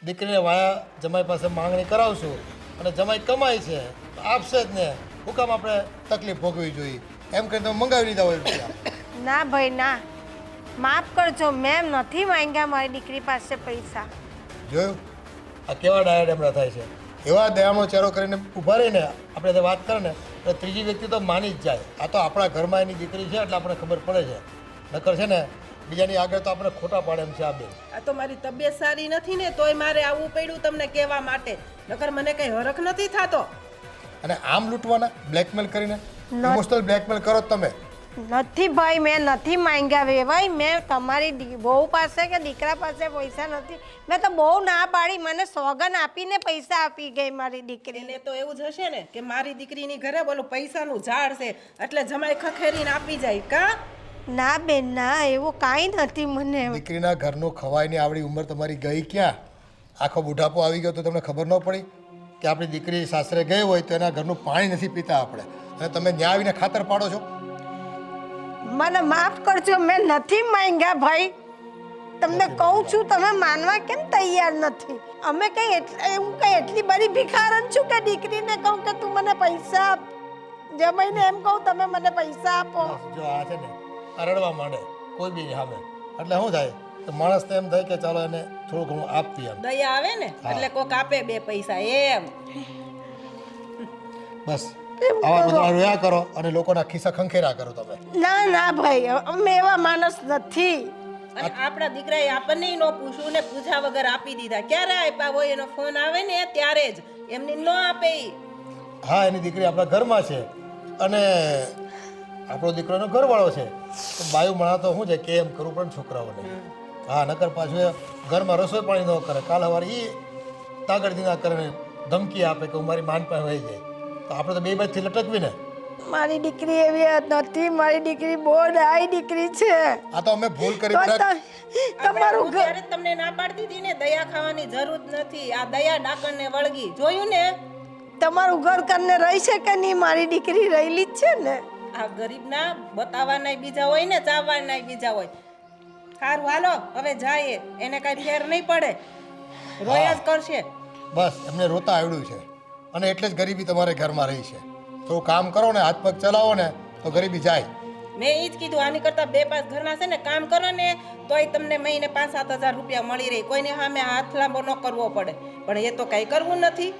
[SPEAKER 1] દીકરીને વાયા જમાઈ પાસે માંગણી કરાવશું અને જમાઈ કમાય છે તો આપશે જ ને. હું કામ આપણે તકલીફ ભોગવવી જોઈએ? એમ કરીને તમે મંગાવી લીધા હોય રૂપિયા.
[SPEAKER 3] ના ભાઈ ના, માફ કરજો, મેં નથી માંગ્યા મારી દીકરી પાસે પૈસા.
[SPEAKER 1] જોયું આ કેવા ડાયા ડમરા થાય છે? એવા દયાનો ચહેરો કરીને ઊભા રહીને આપણે વાત કરે ને એટલે ત્રીજી વ્યક્તિ તો માની જ જાય. આ તો આપણા ઘરમાં એની દીકરી છે એટલે આપણે ખબર પડે છે. નકર છે ને બીજાની આગળ તો આપણે ખોટા પાડે એમ છે આ બેન.
[SPEAKER 2] આ તો મારી તબિયત સારી નથી ને તોય મારે આવવું પડ્યું તમને કહેવા માટે. નકર મને કઈ હરખ નથી થતો.
[SPEAKER 1] અને આમ લૂંટવાના બ્લેકમેલ કરીને ઇમોશનલ બ્લેકમેલ કરો તમે.
[SPEAKER 3] નથી ભાઈ, મેં નથી માંગ્યા વેવાઈ. મેં તમારી બહુ પાસે કે દીકરા પાસે પૈસા નથી. મેં તો બહુ ના પાડી, મને સોગન આપીને પૈસા આપી ગઈ મારી દીકરી.
[SPEAKER 2] એને તો એવું જ હશે ને કે મારી દીકરીની ઘરે બોલું પૈસાનું ઝાડ છે એટલે જમાઈ ખખેરીને આપી જાય કા?
[SPEAKER 3] ના બેન ના, એવું કાંઈ નથી. મને
[SPEAKER 1] દીકરીના ઘરનું ખવાયની આવડી ઉંમર તમારી ગઈ ક્યાં? આખો બુઢાપો આવી ગયો તો તમને ખબર ન પડી કે આપણી દીકરી સાસરે ગઈ હોય તો એના ઘરનું પાણી નથી પીતા આપણે, અને તમે ન્યા આવીને ખાતર પાડો છો.
[SPEAKER 3] મને માફ કરજો, મેં નથી માંગ્યા ભાઈ. તમને કહું છું, તમે માનવા કેમ તૈયાર નથી? અમે કઈ હું કઈ એટલી બધી ભિખારન છું કે દીકરીને કહું કે તું મને પૈસા આપ? જમાઈને એમ કહું તમે મને પૈસા આપો?
[SPEAKER 1] જો આ છે ને રડવા માંડે કોઈ બી સામે એટલે શું થાય? તો માણસને એમ થાય કે ચાલો એને થોડું ઘણું આપીએ એમ.
[SPEAKER 2] દયા આવે ને એટલે કોક આપે 2 પૈસા એમ.
[SPEAKER 1] બસ આવા બધા રોયા કરો અને લોકોના ખિસ્સા ખંખેરા કરો તમે.
[SPEAKER 3] ના ના ભાઈ અમે એવા માણસ નથી.
[SPEAKER 2] અને આપણા દીકરાએ આપણને ન પૂછ્યું ને પૂછા વગર આપી દીધા. ક્યારે આપ્યા હોય એનો ફોન આવે ને ત્યારે જ, એમની ન આપે ઈ.
[SPEAKER 1] હા, એની દીકરી આપણા ઘરમાં છે અને આપણો દીકરો એનો ઘરવાળો છે. તો બાયું મણા તો શું છે કે એમ કરવું પણ છોકરાઓને. હા, નકર પાછું એ ઘરમાં રસોઈ પાણી ન કરે, કાલ સવારે એ તાગડથી ના કરે, ધમકી આપે કે હું મારી માન પાસે વહી જાય, તો આપણે તો બે બાજુથી લટકવી ને.
[SPEAKER 3] મારી દીકરી એવી નથી. મારી દીકરી બહુ ડાઈ દીકરી છે.
[SPEAKER 1] આ તો અમે ભૂલ કરી
[SPEAKER 3] તો
[SPEAKER 1] બધા.
[SPEAKER 3] તમારું ઘર
[SPEAKER 2] ત્યારે તમને ના પાડતી હતી ને દયા ખાવાની જરૂર નથી. આ દયા ડાકણને વળગી. જોયું ને?
[SPEAKER 3] તમારું ઘર કરને રહી છે કે નહીં? મારી દીકરી રહેલી જ છે ને.
[SPEAKER 2] આ ગરીબના બતાવવાના બીજા હોય ને ચાવવાના બીજા હોય. સારું હાલો હવે જાય. એને કાંઈ ફેર નહીં પડે, રોયા જ કરશે.
[SPEAKER 1] બસ એમને રોતા આવડ્યું છે અને એટલે જ ગરીબી તમારે ઘરમાં રહી છે. થોડું કામ કરો ને, હાથ પગ ચલાવો ને તો ગરીબી જાય.
[SPEAKER 2] મેં એ જ કીધું, આની કરતાં 2-5 ઘરના છે ને કામ કરો ને તોય તમને મહિને 5-7 હજાર રૂપિયા મળી રહે. કોઈને સામે હાથ લાંબો ન કરવો પડે. પણ એ તો કાંઈ કરવું નથી.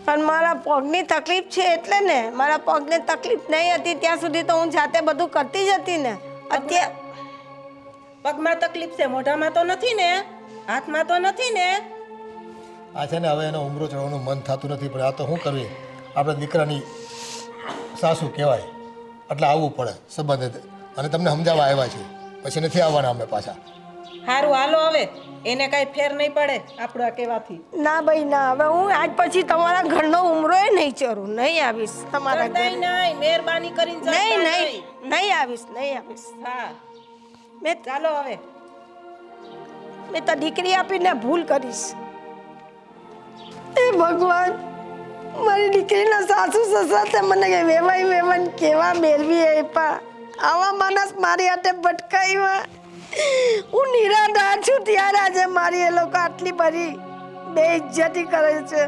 [SPEAKER 3] પણ મારા પગની તકલીફ છે એટલે ને. મારા પગની તકલીફ નહીં હતી ત્યાં સુધી તો હું જાતે બધું કરતી જ હતી ને. અત્યારે
[SPEAKER 2] પગમાં તકલીફ છે, મોઢામાં તો નથી ને, હાથમાં તો નથી ને.
[SPEAKER 1] આ છે ને હવે એનો ઉમરો ચડવાનું મન થતું નથી, પણ આ તો શું કરવી, આપણે દીકરાની સાસુ કહેવાય એટલે આવવું પડે સંબંધ. અને તમને સમજાવવા આવ્યા છે, પછી નથી આવવાના અમે પાછા.
[SPEAKER 2] સારું હાલો હવે, એને કાંઈ ફેર નહીં પડે આપણા કહેવાથી.
[SPEAKER 3] ના ભાઈ ના, હવે હું આજ પછી તમારા ઘરનો ઉમરો એ નહીં ચરું. નહીં આવીશ તમારા ઘરે.
[SPEAKER 2] નહીં, મહેરબાની કરીને જતા
[SPEAKER 3] નહીં
[SPEAKER 2] નહીં.
[SPEAKER 3] નહીં નહીં આવીશ, નહીં આવીશ.
[SPEAKER 2] હા
[SPEAKER 3] મેં
[SPEAKER 2] ચાલો હવે.
[SPEAKER 3] મેં તો દીકરી આપીને ભૂલ કરીશ. એ ભગવાન, મારી દીકરીના સાસુ સસરા તે મને કે વેવાઈ કેવા મેળવી આપ્યા. આવા માણસ મારી હાથે ભટકાવ્યા. હું નિરાધાર છું ત્યારે આજે મારી એ લોકો આટલી બધી બેઇજ્જતી કરે છે.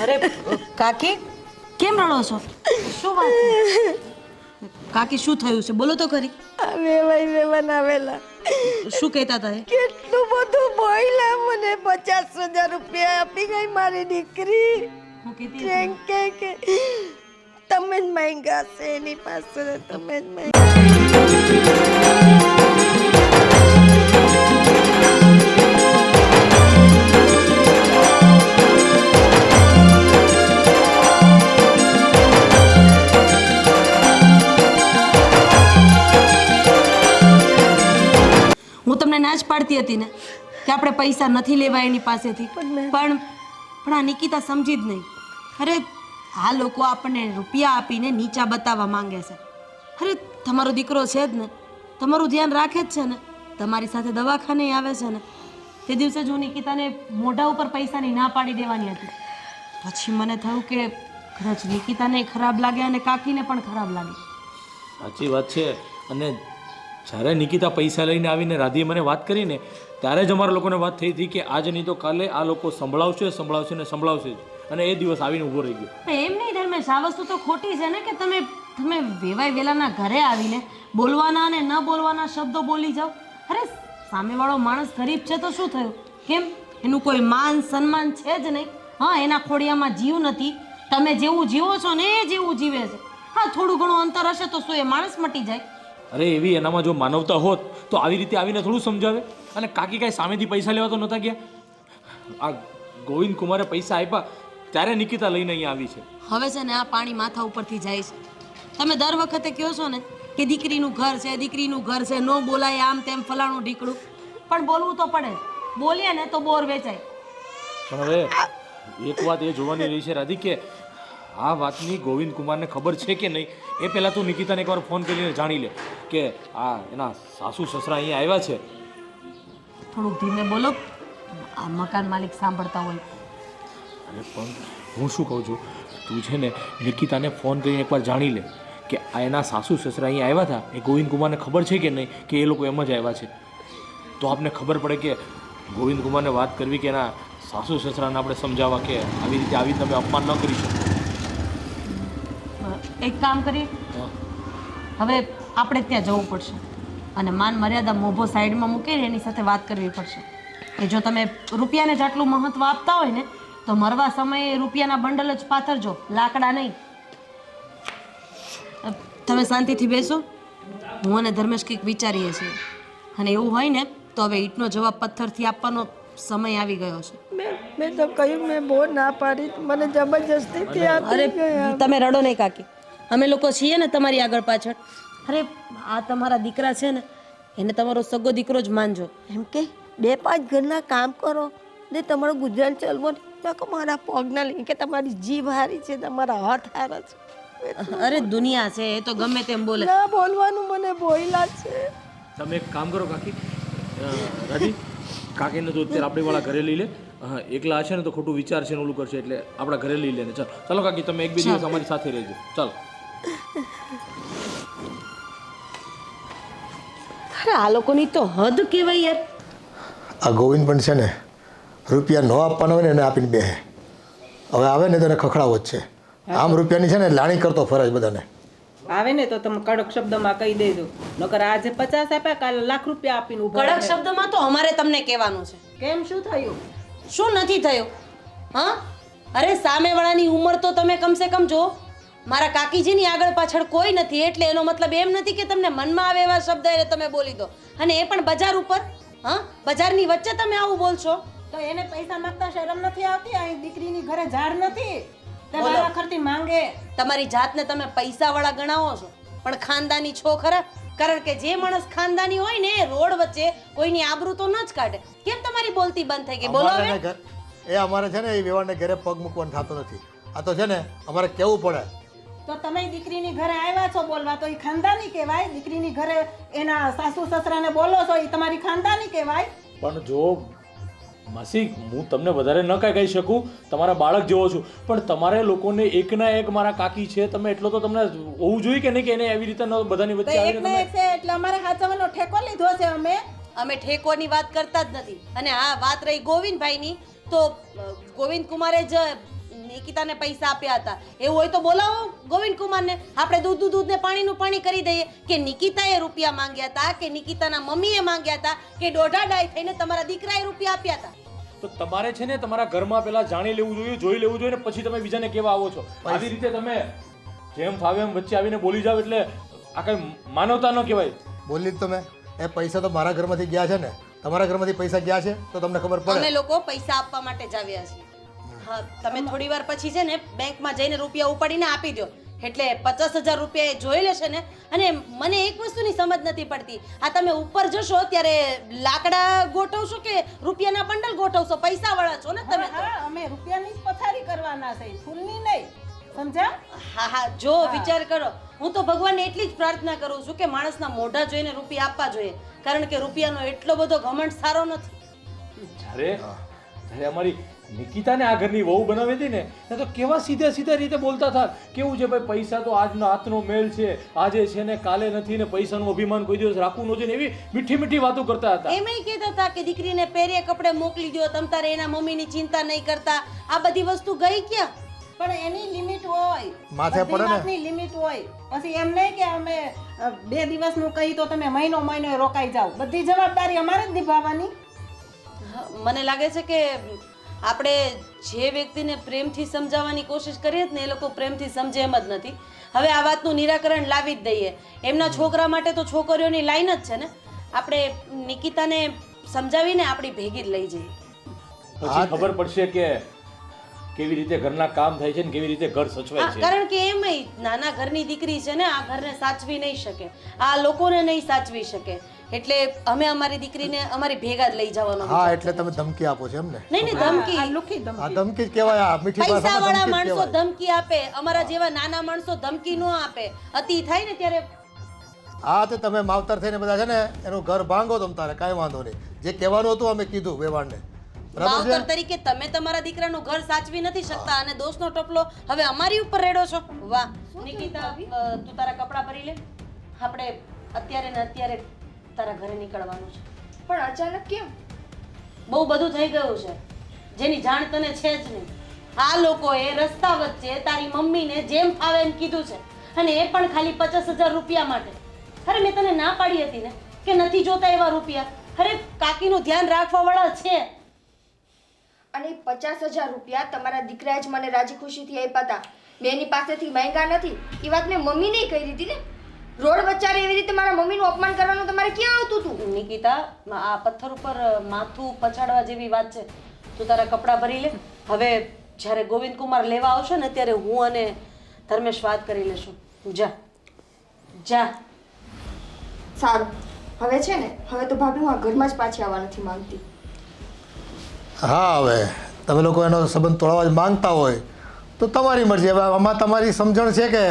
[SPEAKER 5] અરે કાકી કેમ રડો છો? શું વાત છે? કાકી શું થયું છે? બોલો તો ખરી.
[SPEAKER 3] આ વેવાઈ આવેલા
[SPEAKER 5] શું કહેતા હતા એ?
[SPEAKER 3] કેટલું બધું બોલ્યા મને. 50,000 રૂપિયા આપી ગઈ મારી દીકરી.
[SPEAKER 5] હું કીધી
[SPEAKER 3] કે તમે જ માંગ્યા છે એની પાસે, તમે જ માંગ્યા.
[SPEAKER 5] હું તમને ના જ પાડતી હતી ને કે આપણે પૈસા નથી લેવા એની પાસેથી. પણ આ નિકિતા સમજી જ નહીં. અરે આ લોકો આપણને રૂપિયા આપીને નીચા બતાવવા માંગે છે. અરે તમારો દીકરો છે જ ને, તમારું ધ્યાન રાખે જ છે ને, તમારી સાથે દવાખાને આવે છે ને. તે દિવસે જો નિકિતાને મોઢા ઉપર પૈસાની ના પાડી દેવાની હતી, પછી મને થયું કે કદાચ નિકિતાને ખરાબ લાગે અને કાકીને પણ ખરાબ લાગે.
[SPEAKER 6] સાચી વાત છે. અને જ્યારે નિકિતા પૈસા લઈને આવીને રાધીએ મને વાત કરીને ત્યારે જ અમારા લોકોને વાત થઈ હતી કે આજ નહીં તો કાલે આ લોકો સંભળાવશે ને સંભળાવશે જ. અને એ દિવસ આવીને ઊભો રહી ગયો.
[SPEAKER 5] એમ નહીં ધર્મેશ, આ વસ્તુ તો ખોટી છે ને કે તમે વેવાય વેલાના ઘરે આવીને બોલવાના અને ન બોલવાના શબ્દો બોલી જાઓ. અરે સામેવાળો માણસ ગરીબ છે તો શું થયું? કેમ એનું કોઈ માન સન્માન છે જ નહીં? હા, એના ખોડિયામાં જીવ નથી. તમે જેવું જીવો છો ને એ જેવું જીવે છે. હા, થોડું ઘણું અંતર હશે તો શું એ માણસ મટી જાય?
[SPEAKER 6] અરે એવી એનામાં જો માનવતા હોત તો આવી રીતે આવીને થોડું સમજાવે. અને કાકી કાંઈ સામેથી પૈસા લેવા તો નહોતા ગયા. આ ગોવિંદ કુમારે પૈસા આપ્યા ત્યારે નિકિતા લઈને અહીંયા આવી છે.
[SPEAKER 5] હવે છે ને આ પાણી માથા ઉપરથી જાય છે. તમે દર વખતે કહો છો ને કે દીકરીનું ઘર છે, દીકરીનું ઘર છે, ન બોલાય આમ તેમ ફલાણું ઢીકડું. પણ બોલવું તો પડે. બોલીએ ને તો બોર વેચાય.
[SPEAKER 6] પણ હવે એક વાત એ જોવાની રહી છે રાધી કે આ વાતની ગોવિંદ કુમારને ખબર છે કે નહીં. એ પહેલાં તું નિકિતાને એકવાર ફોન કરીને જાણી લે કે આ એના સાસુ સસરા અહીંયા આવ્યા છે.
[SPEAKER 5] થોડુંક ધીમે બોલો, આ મકાન માલિક સાંભળતા હોય.
[SPEAKER 6] અરે પણ હું શું કહું છું, તું છે ને નિકિતાને ફોન કરીને એકવાર જાણી લે કે આ એના સાસુ સસરા અહીંયા આવ્યા હતા એ ગોવિંદ કુમારને ખબર છે કે નહીં કે એ લોકો એમ જ આવ્યા છે, તો આપને ખબર પડે કે ગોવિંદ કુમારને વાત કરવી કે એના સાસુ સસરાને આપણે સમજાવવા કે આવી રીતે તમે અપમાન ન કરી શકો.
[SPEAKER 5] એક કામ કરીએ, હવે આપણે ત્યાં જવું પડશે અને માન મર્યાદા મોભો સાઈડમાં મૂકીને એની સાથે વાત કરવી પડશે કે જો તમે રૂપિયાને જેટલું મહત્વ આપતા હોય ને તો મરવા સમયે રૂપિયાના બંડલ જ પાથરજો, લાકડા નહીં. તમે શાંતિથી બેસો, હું અને ધર્મેશ કંઈક વિચારીએ છીએ અને એવું હોય ને તો હવે ઈંટનો જવાબ પથ્થરથી આપવાનો સમય આવી ગયો છે.
[SPEAKER 3] મેં તો કહ્યું, મેં બહુ ના પાડી, મને જબરજસ્તીથી
[SPEAKER 5] અરે
[SPEAKER 3] આપી ગયા.
[SPEAKER 5] તમે રડો નહીં કાકી, અમે લોકો છીએ ને તમારી આગળ પાછળ. અરે આ તમારા દીકરા છે ને એને તમારો સગો દીકરો જ માનજો.
[SPEAKER 3] એમ કે 2-5 ઘરના કામ કરો ને તમારું ગુજરાન ચાલવો ને તો મારા પગના લઈ કે તમારી જીભ હારી છે, તમારા હાથ હારા છે.
[SPEAKER 5] અરે દુનિયા છે એ તો ગમે તેમ બોલે.
[SPEAKER 3] ના બોલવાનું મને બોયલા છે.
[SPEAKER 6] તમે એક કામ કરો કાકી, રાજી કાકીને તો અત્યારે આપણી વાળા ઘરે લઈ લે. એકલા હશે ને તો ખોટું વિચાર છે ને ઓલું કરશે, એટલે આપણા ઘરે લઈ લે ને. ચાલો ચાલો કાકી, તમે 1-2 દિવસ અમારી સાથે રહેજો. ચાલો.
[SPEAKER 5] અરે આ લોકોની તો હદ કહેવાય યાર.
[SPEAKER 1] આ ગોવિંદ પણ છે ને રૂપિયા ન આપવાના હોય ને એને આપીને બેહે. હવે આવે ને તો એને ખખડાવો જ છે. આમ રૂપિયાની છે ને લાણી કરતો ફરજ બધાને.
[SPEAKER 2] આવે ને તો તમે કડક શબ્દમાં કહી દેજો, નકર આજે 50 આપ્યા કાલે લાખ રૂપિયા આપીને ઊભો
[SPEAKER 5] કડક
[SPEAKER 2] રહે.
[SPEAKER 5] શબ્દમાં તો અમારે તમને કહેવાનું છે.
[SPEAKER 2] કેમ, શું થયું?
[SPEAKER 5] શું નથી થયું? હા, અરે સામેવાળાની ઉંમર તો તમે કમસે કમ જો. મારા કાકીજીની આગળ પાછળ કોઈ નથી, એટલે એનો મતલબ એમ નથી કે તમને મનમાં આવે એવા શબ્દ એને તમે બોલી દો, અને એ પણ બજાર ઉપર. હા, બજારની વચ્ચે તમે આવું બોલશો
[SPEAKER 2] તો એને પૈસા માંગતા શરમ નથી આવતી? અહીં દીકરીની ઘરે ઝાડ નથી તે વાળા ખર્ચી માંગે.
[SPEAKER 5] તમારી જાતને તમે પૈસાવાળા ગણાવો છો, પણ ખાનદાની છો ખરા? કારણ કે જે માણસ ખાનદાની હોય ને એ રોડ વચ્ચે કોઈની આબરૂ તો ન જ કાઢે. કેમ તમારી બોલતી બંધ થઈ ગઈ? બોલો હવે.
[SPEAKER 1] અમારે છે ને એ વેવાણને ઘરે પગ મૂકવાનું થતું નથી. આ તો છે ને અમારે કેવું પડે.
[SPEAKER 2] તો તમે દીકરીની ઘરે આવ્યા છો બોલવા તો એ ખાનદાની કહેવાય? દીકરીની ઘરે એના સાસુ સસરાને બોલો છો એ તમારી ખાનદાની કહેવાય?
[SPEAKER 6] પણ જો માસી, હું તમને વધારે ન કાંઈ કહી શકું, તમારા બાળક જેવો છું, પણ તમારે લોકોને એકના એક મારા કાકી છે, તમે એટલો તો તમને હોવું જોઈએ કે નહીં કે એને એવી રીતે બધાની વચ્ચે આવીને
[SPEAKER 2] એકને એક છે એટલે અમારે સાચવવાનો ઠેકો લીધો છે.
[SPEAKER 5] અમે ઠેકોની વાત કરતા જ નથી. અને હા, વાત રહી ગોવિંદભાઈની, તો ગોવિંદ કુમારે જ નિકિતાને પૈસા આપ્યા હતા. એવું હોય તો બોલાવો ગોવિંદ કુમારને, આપણે દૂધ ને પાણીનું પાણી કરી દઈએ કે નિકિતાએ રૂપિયા માંગ્યા હતા, કે નિકિતાના મમ્મીએ માંગ્યા હતા, કે દોઢાડાઈ થઈને તમારા દીકરાએ રૂપિયા આપ્યા હતા.
[SPEAKER 6] તો તમારે છે ને તમારા ઘરમાં પહેલા જાણી લેવું જોઈએ, જોઈ લેવું જોઈએ, ને પછી તમે બીજાને કેવા આવો છો. આવી રીતે તમે જેમ ફાવે એમ વચ્ચે આવીને બોલી જાવ એટલે આ કઈ માનવતા ન કહેવાય.
[SPEAKER 1] બોલી જ તમે. એ પૈસા તો મારા ઘરમાંથી ગયા છે ને, તમારા ઘરમાંથી પૈસા ગયા છે તો તમને ખબર પડે.
[SPEAKER 5] અમે લોકો પૈસા આપવા માટે જ આવ્યા છીએ. હા, તમે થોડી વાર પછી છે ને બેંકમાં જઈને રૂપિયા ઉપાડીને આપી દો, એટલે 50,000 રૂપિયા એ જોઈ લેશે ને. અને મને એક વસ્તુની સમજ નથી પડતી, આ તમે ઉપર જશો ત્યારે લાકડા ગોઠવશો કે રૂપિયાના બંડલ ગોઠવશો? પૈસા વાળા છો ને તમે તો.
[SPEAKER 2] અમે રૂપિયાની જ પથારી કરવાના છે, ફૂલની નહીં. સમજ્યા?
[SPEAKER 5] હા હા, જો વિચાર કરો. હું તો ભગવાનને એટલી જ પ્રાર્થના કરું છું કે માણસના મોઢા જોઈને રૂપિયા આપવા જોઈએ, કારણ કે રૂપિયાનો એટલો બધો ઘમંડ સારો નથી.
[SPEAKER 6] જ્યારે અમારી નિકિતાને આ ઘરની વહુ બનાવી હતી ને તો કેવા સીધા રીતે બોલતા હતા. કેવું છે ભાઈ, પૈસા તો આજનો હાથનો મેલ છે, આજે છે ને કાલે નથી, ને પૈસાનું અભિમાન કોઈ દિવસ રાખવું ન જોઈએ, એવી મીઠી વાતો કરતા હતા.
[SPEAKER 5] એમય કહેતા હતા કે દીકરીને પહેરીએ કપડે મોકલી દો, તમ તારે એના મમ્મીની ચિંતા નહીં કરતા. આ બધી વસ્તુ ગઈ ક્યાં?
[SPEAKER 2] પણ એની લિમિટ હોય,
[SPEAKER 1] માથે પડે ને.
[SPEAKER 2] બધી લિમિટ હોય. પછી એમ નહીં કે અમે 2 દિવસનું કહી તો તમે મહિનો રોકાઈ જાઓ. બધી જવાબદારી અમારે જ નિભાવવાની.
[SPEAKER 5] મને લાગે છે કે આપણે જે વ્યક્તિને પ્રેમથી સમજાવવાની કોશિશ કરીએ ને એ લોકો પ્રેમથી સમજે એમ જ નથી. હવે આ વાતનું નિરાકરણ લાવી જ દઈએ. એમના છોકરા માટે તો છોકરીઓની લાઈન જ છે ને. આપણે નિકિતાને સમજાવીને આપણી ભેગી જ લઈ જઈએ,
[SPEAKER 6] પછી ખબર પડશે કે કેવી રીતે ઘરના કામ થાય છે ને કેવી રીતે ઘર સચવાય છે.
[SPEAKER 5] કારણ કે એમય નાના ઘરની દીકરી છે ને, આ ઘરને સાચવી નહીં શકે, આ લોકોને નહીં સાચવી શકે, એટલે અમે અમારી દીકરીને અમારી ભેગા જ લઈ જવાનો.
[SPEAKER 1] હા, એટલે તમે ધમકી આપો છો એમ ને?
[SPEAKER 5] નહીં ધમકી,
[SPEAKER 1] આ ધમકી જ કહેવાય. આ મીઠી
[SPEAKER 5] પૈસા વાળા
[SPEAKER 1] ભાષામાં
[SPEAKER 5] માણસો ધમકી આપે, અમારા જેવા નાના માણસો ધમકી ન આપે. અતિ થાય ને ત્યારે
[SPEAKER 1] હા, તો તમે માવતર થઈને બધા છે ને એનું ઘર ભાંગો તમ તારે, કાંઈ વાંધો નહીં. જે કહેવાનું હતું અમે કીધું વેવાણને, બરાબર છે
[SPEAKER 5] માવતર તરીકે તમે તમારા દીકરાનું ઘર સાચવી નથી શકતા અને દોષનો ટોપલો હવે અમારી ઉપર રેડો છો. વાહ નિકિતા, તું તારા કપડાં ભરી લે. આપણે અત્યારે ને અત્યારે તારા ઘરે નીકળવાનું છે.
[SPEAKER 4] પણ અચાનક કેમ?
[SPEAKER 5] બહુ બધું થઈ ગયું છે જેની જાણ તને છે જ નહીં. આ લોકોએ રસ્તા વચ્ચે તારી મમ્મીને જેમ ફાવે એમ કીધું છે અને એ પણ ખાલી 50,000 રૂપિયા માટે. અરે મેં તને ના પાડી હતી ને કે નથી જોતા એવા રૂપિયા. અરે કાકીનું ધ્યાન રાખવા વાળા છે.
[SPEAKER 4] અને 50,000 રૂપિયા તમારા દીકરાએ જ મને રાજી ખુશીથી આપ્યા હતા. મેં એની પાસેથી માંગ્યા નથી. એ વાત મેં મમ્મીને કહી દીધી ને. રોડ વચ્ચારે એવી રીતે મારા મમ્મીનું અપમાન કરવાનું તમારે ક્યાં આવતું હતું?
[SPEAKER 5] નિકિતા, આ પથ્થર ઉપર માથું પછાડવા જેવી વાત છે. તું તારા કપડાં ભરી લે. હવે જ્યારે ગોવિંદ કુમાર લેવા આવશે ને ત્યારે હું અને ધર્મેશ વાત કરી લેશું. જા જા.
[SPEAKER 4] સારું. હવે છે ને, હવે તો ભાભી હું આ ઘરમાં જ પાછી આવવા નથી માંગતી.
[SPEAKER 1] હા, હવે તમે લોકો એનો સંબંધ તોડવા જ માંગતા હોય તો તમારી મરજી. હવે આમાં તમારી સમજણ છે કે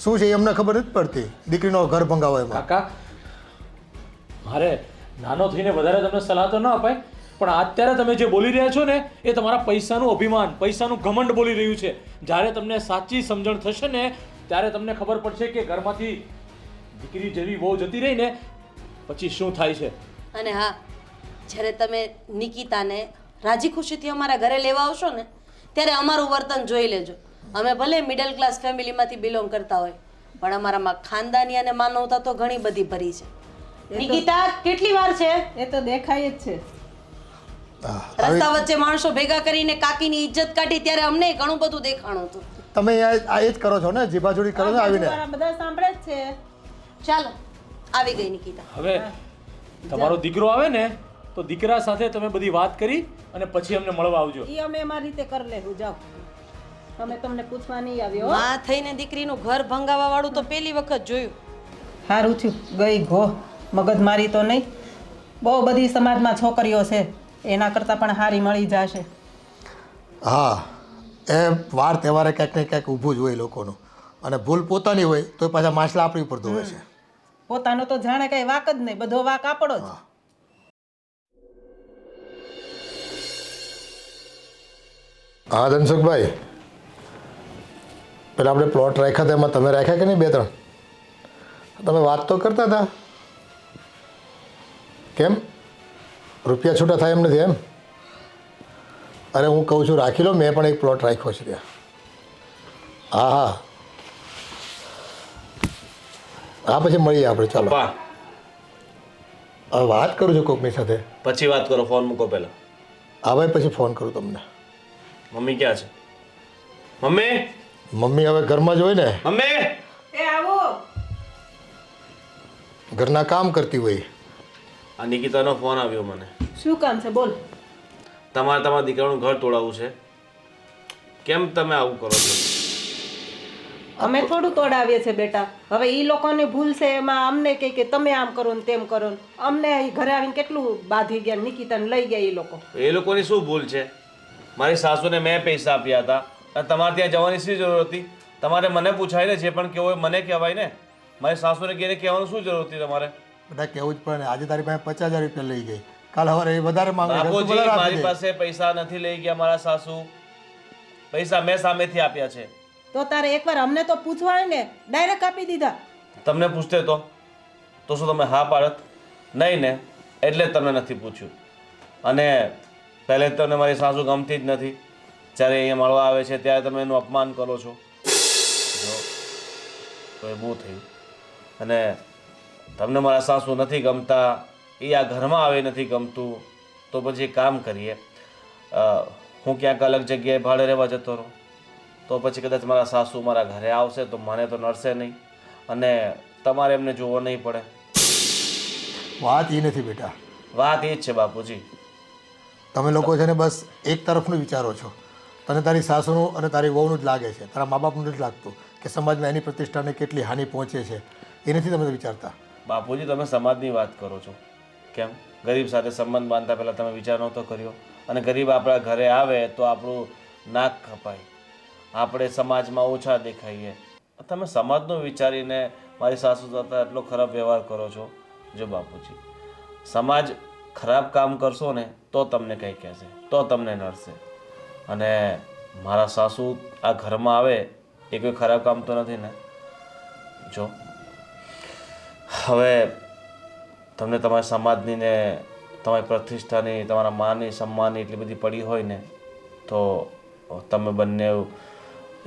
[SPEAKER 1] શું છે એ અમને ખબર નથી પડતી. દીકરીનો ઘર ભંગાવો એમાં.
[SPEAKER 6] કાકા, મારે નાનો થઈને વધારે તમને સલાહ તો ન અપાય, પણ અત્યારે તમે જે બોલી રહ્યા છો ને એ તમારા પૈસાનું અભિમાન, પૈસાનું ઘમંડ બોલી રહ્યું છે. જ્યારે તમને સાચી સમજણ થશે ને ત્યારે તમને ખબર પડશે કે ઘરમાંથી દીકરી જેવી વહુ જતી રહી ને પછી શું થાય છે.
[SPEAKER 5] અને હા, જ્યારે તમે નિકિતાને રાજી ખુશીથી અમારા ઘરે લેવા આવશો ને ત્યારે અમારું વર્તન જોઈ લેજો. અમે ભલે મિડલ ક્લાસ ફેમિલીમાંથી બિલોંગ કરતા હોય પણ અમારામાં ખાનદાની અને માનવતા તો ઘણી બધી ભરી છે. નિકિતા, કેટલી વાર છે?
[SPEAKER 2] એ તો દેખાય જ છે.
[SPEAKER 5] રસ્તા વચ્ચે માણસો ભેગા કરીને કાકીની ઇજ્જત કાઢી ત્યારે અમને ઘણું બધું દેખાણું હતું.
[SPEAKER 1] તમે આ એ જ કરો છો ને, જીભાજોડી કરો છો આવીને.
[SPEAKER 2] બાજુવાળા બધા સાંભળે જ છે.
[SPEAKER 5] ચાલો, આવી ગઈ નિકિતા.
[SPEAKER 6] હવે તમારો દીકરો આવે ને તો દીકરા સાથે તમે બધી વાત કરી અને પછી અમને મળવા આવજો.
[SPEAKER 2] ઈ અમે અમારી રીતે કરી લેવું. જાઓ, અમે તમને પૂછવા નહીં આવ્યો.
[SPEAKER 5] માં થઈને દીકરીનું ઘર ભંગાવા વાળું તો પહેલી વખત જોયું.
[SPEAKER 2] સારું થયું ગઈ ઘો. મગજ મારી તો નહીં. બહુ બધી સમાજમાં છોકરીઓ છે, એના કરતાં પણ હારી મળી જશે.
[SPEAKER 1] હા, એ વાર તહેવારે ક્યાંક ને ક્યાંક ઊભું જ હોય લોકોનું. અને ભૂલ પોતાની હોય તો પાછા માછલા આપણી ઉપર ધોવે છે.
[SPEAKER 2] પોતાનો તો જાણે કઈ વાક જ નહીં, બધો વાક આપણો જ.
[SPEAKER 1] હા ધનસુખભાઈ, પેલા આપણે પ્લોટ રાખ્યા હતા એમાં તમે રાખ્યા કે નહીં 2-3? તમે વાત તો કરતા હતા. કેમ રૂપિયા છૂટા થાય એમ નથી એમ? અરે હું કહું છું રાખી લો, મેં પણ એક પ્લોટ રાખ્યો છે ત્યાં. હા હા હા, પછી મળીએ આપણે. ચાલો, હવે વાત કરું છું કોકની સાથે.
[SPEAKER 7] પછી વાત કરો, ફોન મૂકો પહેલા.
[SPEAKER 1] હા ભાઈ, પછી ફોન કરું તમને.
[SPEAKER 7] મમ્મી ક્યાં છે? મમ્મી,
[SPEAKER 1] મમ્મી હવે ઘરમાં જ હોય ને,
[SPEAKER 7] મમ્મી.
[SPEAKER 2] એ આવો.
[SPEAKER 1] ઘરના કામ કરતી હોય.
[SPEAKER 7] આ નિકિતાનો ફોન આવ્યો મને.
[SPEAKER 2] શું કામ છે બોલ.
[SPEAKER 7] તમારા દીકરાનું ઘર તોડાવવું છે. કેમ તમે આવું કરો છો?
[SPEAKER 2] અમે થોડું તોડાવીએ છે બેટા. હવે ઈ લોકોની ભૂલ છે એમાં અમને કહે કે તમે આમ કરો ને તેમ કરો ને. અમને અહીં ઘરે આવીને કેટલું બાંધી ગયા, નિકિતાને લઈ ગયા એ લોકો.
[SPEAKER 7] એ લોકોની શું ભૂલ છે? મારી સાસુને મેં પૈસા આપ્યા હતા અને તમારે ત્યાં જવાની શી જરૂર હતી? તમારે મને પૂછાય ને, જે પણ કહેવું હોય મને કહેવાય ને. મારી સાસુને કહીને કહેવાનું શું જરૂર હતી તમારે?
[SPEAKER 1] બધા કહેવું જ પડે ને. આજે તારી પાસે 50,000 રૂપિયા લઈ ગઈ, કાલ સવારે એ વધારે માંગે.
[SPEAKER 7] બાપુજી, મારી પાસે પૈસા નથી લઈ ગયા મારા સાસુ. પૈસા મેં સામેથી આપ્યા છે.
[SPEAKER 2] તો તારે એકવાર અમને તો પૂછવાય ને, ડાયરેક્ટ આપી દીધા.
[SPEAKER 7] તમને પૂછતે તો શું તમે હા પાડત? નહીં ને, એટલે જ તમને નથી પૂછ્યું. અને પહેલે જ તમને મારી સાસુ ગમતી જ નથી. જ્યારે અહીંયા મળવા આવે છે ત્યારે તમે એનું અપમાન કરો છો. જો તો એ બહુ થયું. અને તમને મારા સાસુ નથી ગમતા, એ આ ઘરમાં આવે નથી ગમતું, તો પછી એક કામ કરીએ, હું ક્યાંક અલગ જગ્યાએ ભાડે રહેવા જતો રહું. તો પછી કદાચ મારા સાસુ મારા ઘરે આવશે તો મને તો નડશે નહીં અને તમારે એમને જોવો નહીં પડે.
[SPEAKER 1] વાત એ નથી બેટા.
[SPEAKER 7] વાત એ જ છે બાપુજી.
[SPEAKER 1] તમે લોકો છે ને બસ એક તરફનું વિચારો છો. તને તારી સાસુનું અને તારી વહુનું જ લાગે છે, તારા મા બાપનું નથી લાગતું કે સમાજમાં એની પ્રતિષ્ઠાને કેટલી હાનિ પહોંચે છે. એ નથી તમે વિચારતા.
[SPEAKER 7] બાપુજી, તમે સમાજની વાત કરો છો. કેમ ગરીબ સાથે સંબંધ બાંધતા પહેલાં તમે વિચાર નહોતો કર્યો? અને ગરીબ આપણા ઘરે આવે તો આપણું નાક કપાય, આપણે સમાજમાં ઓછા દેખાઈએ. તમે સમાજનું વિચારીને મારી સાસુ સાથે એટલો ખરાબ વ્યવહાર કરો છો. જો બાપુજી, સમાજ ખરાબ કામ કરશો ને તો તમને કંઈ કહેશે, તો તમને નડશે. અને મારા સાસુ આ ઘરમાં આવે એ કોઈ ખરાબ કામ તો નથી ને? જો હવે તમને તમારા સમાજની ને તમારી પ્રતિષ્ઠાની, તમારા માની સન્માનની એટલી બધી પડી હોય ને તો તમે બંને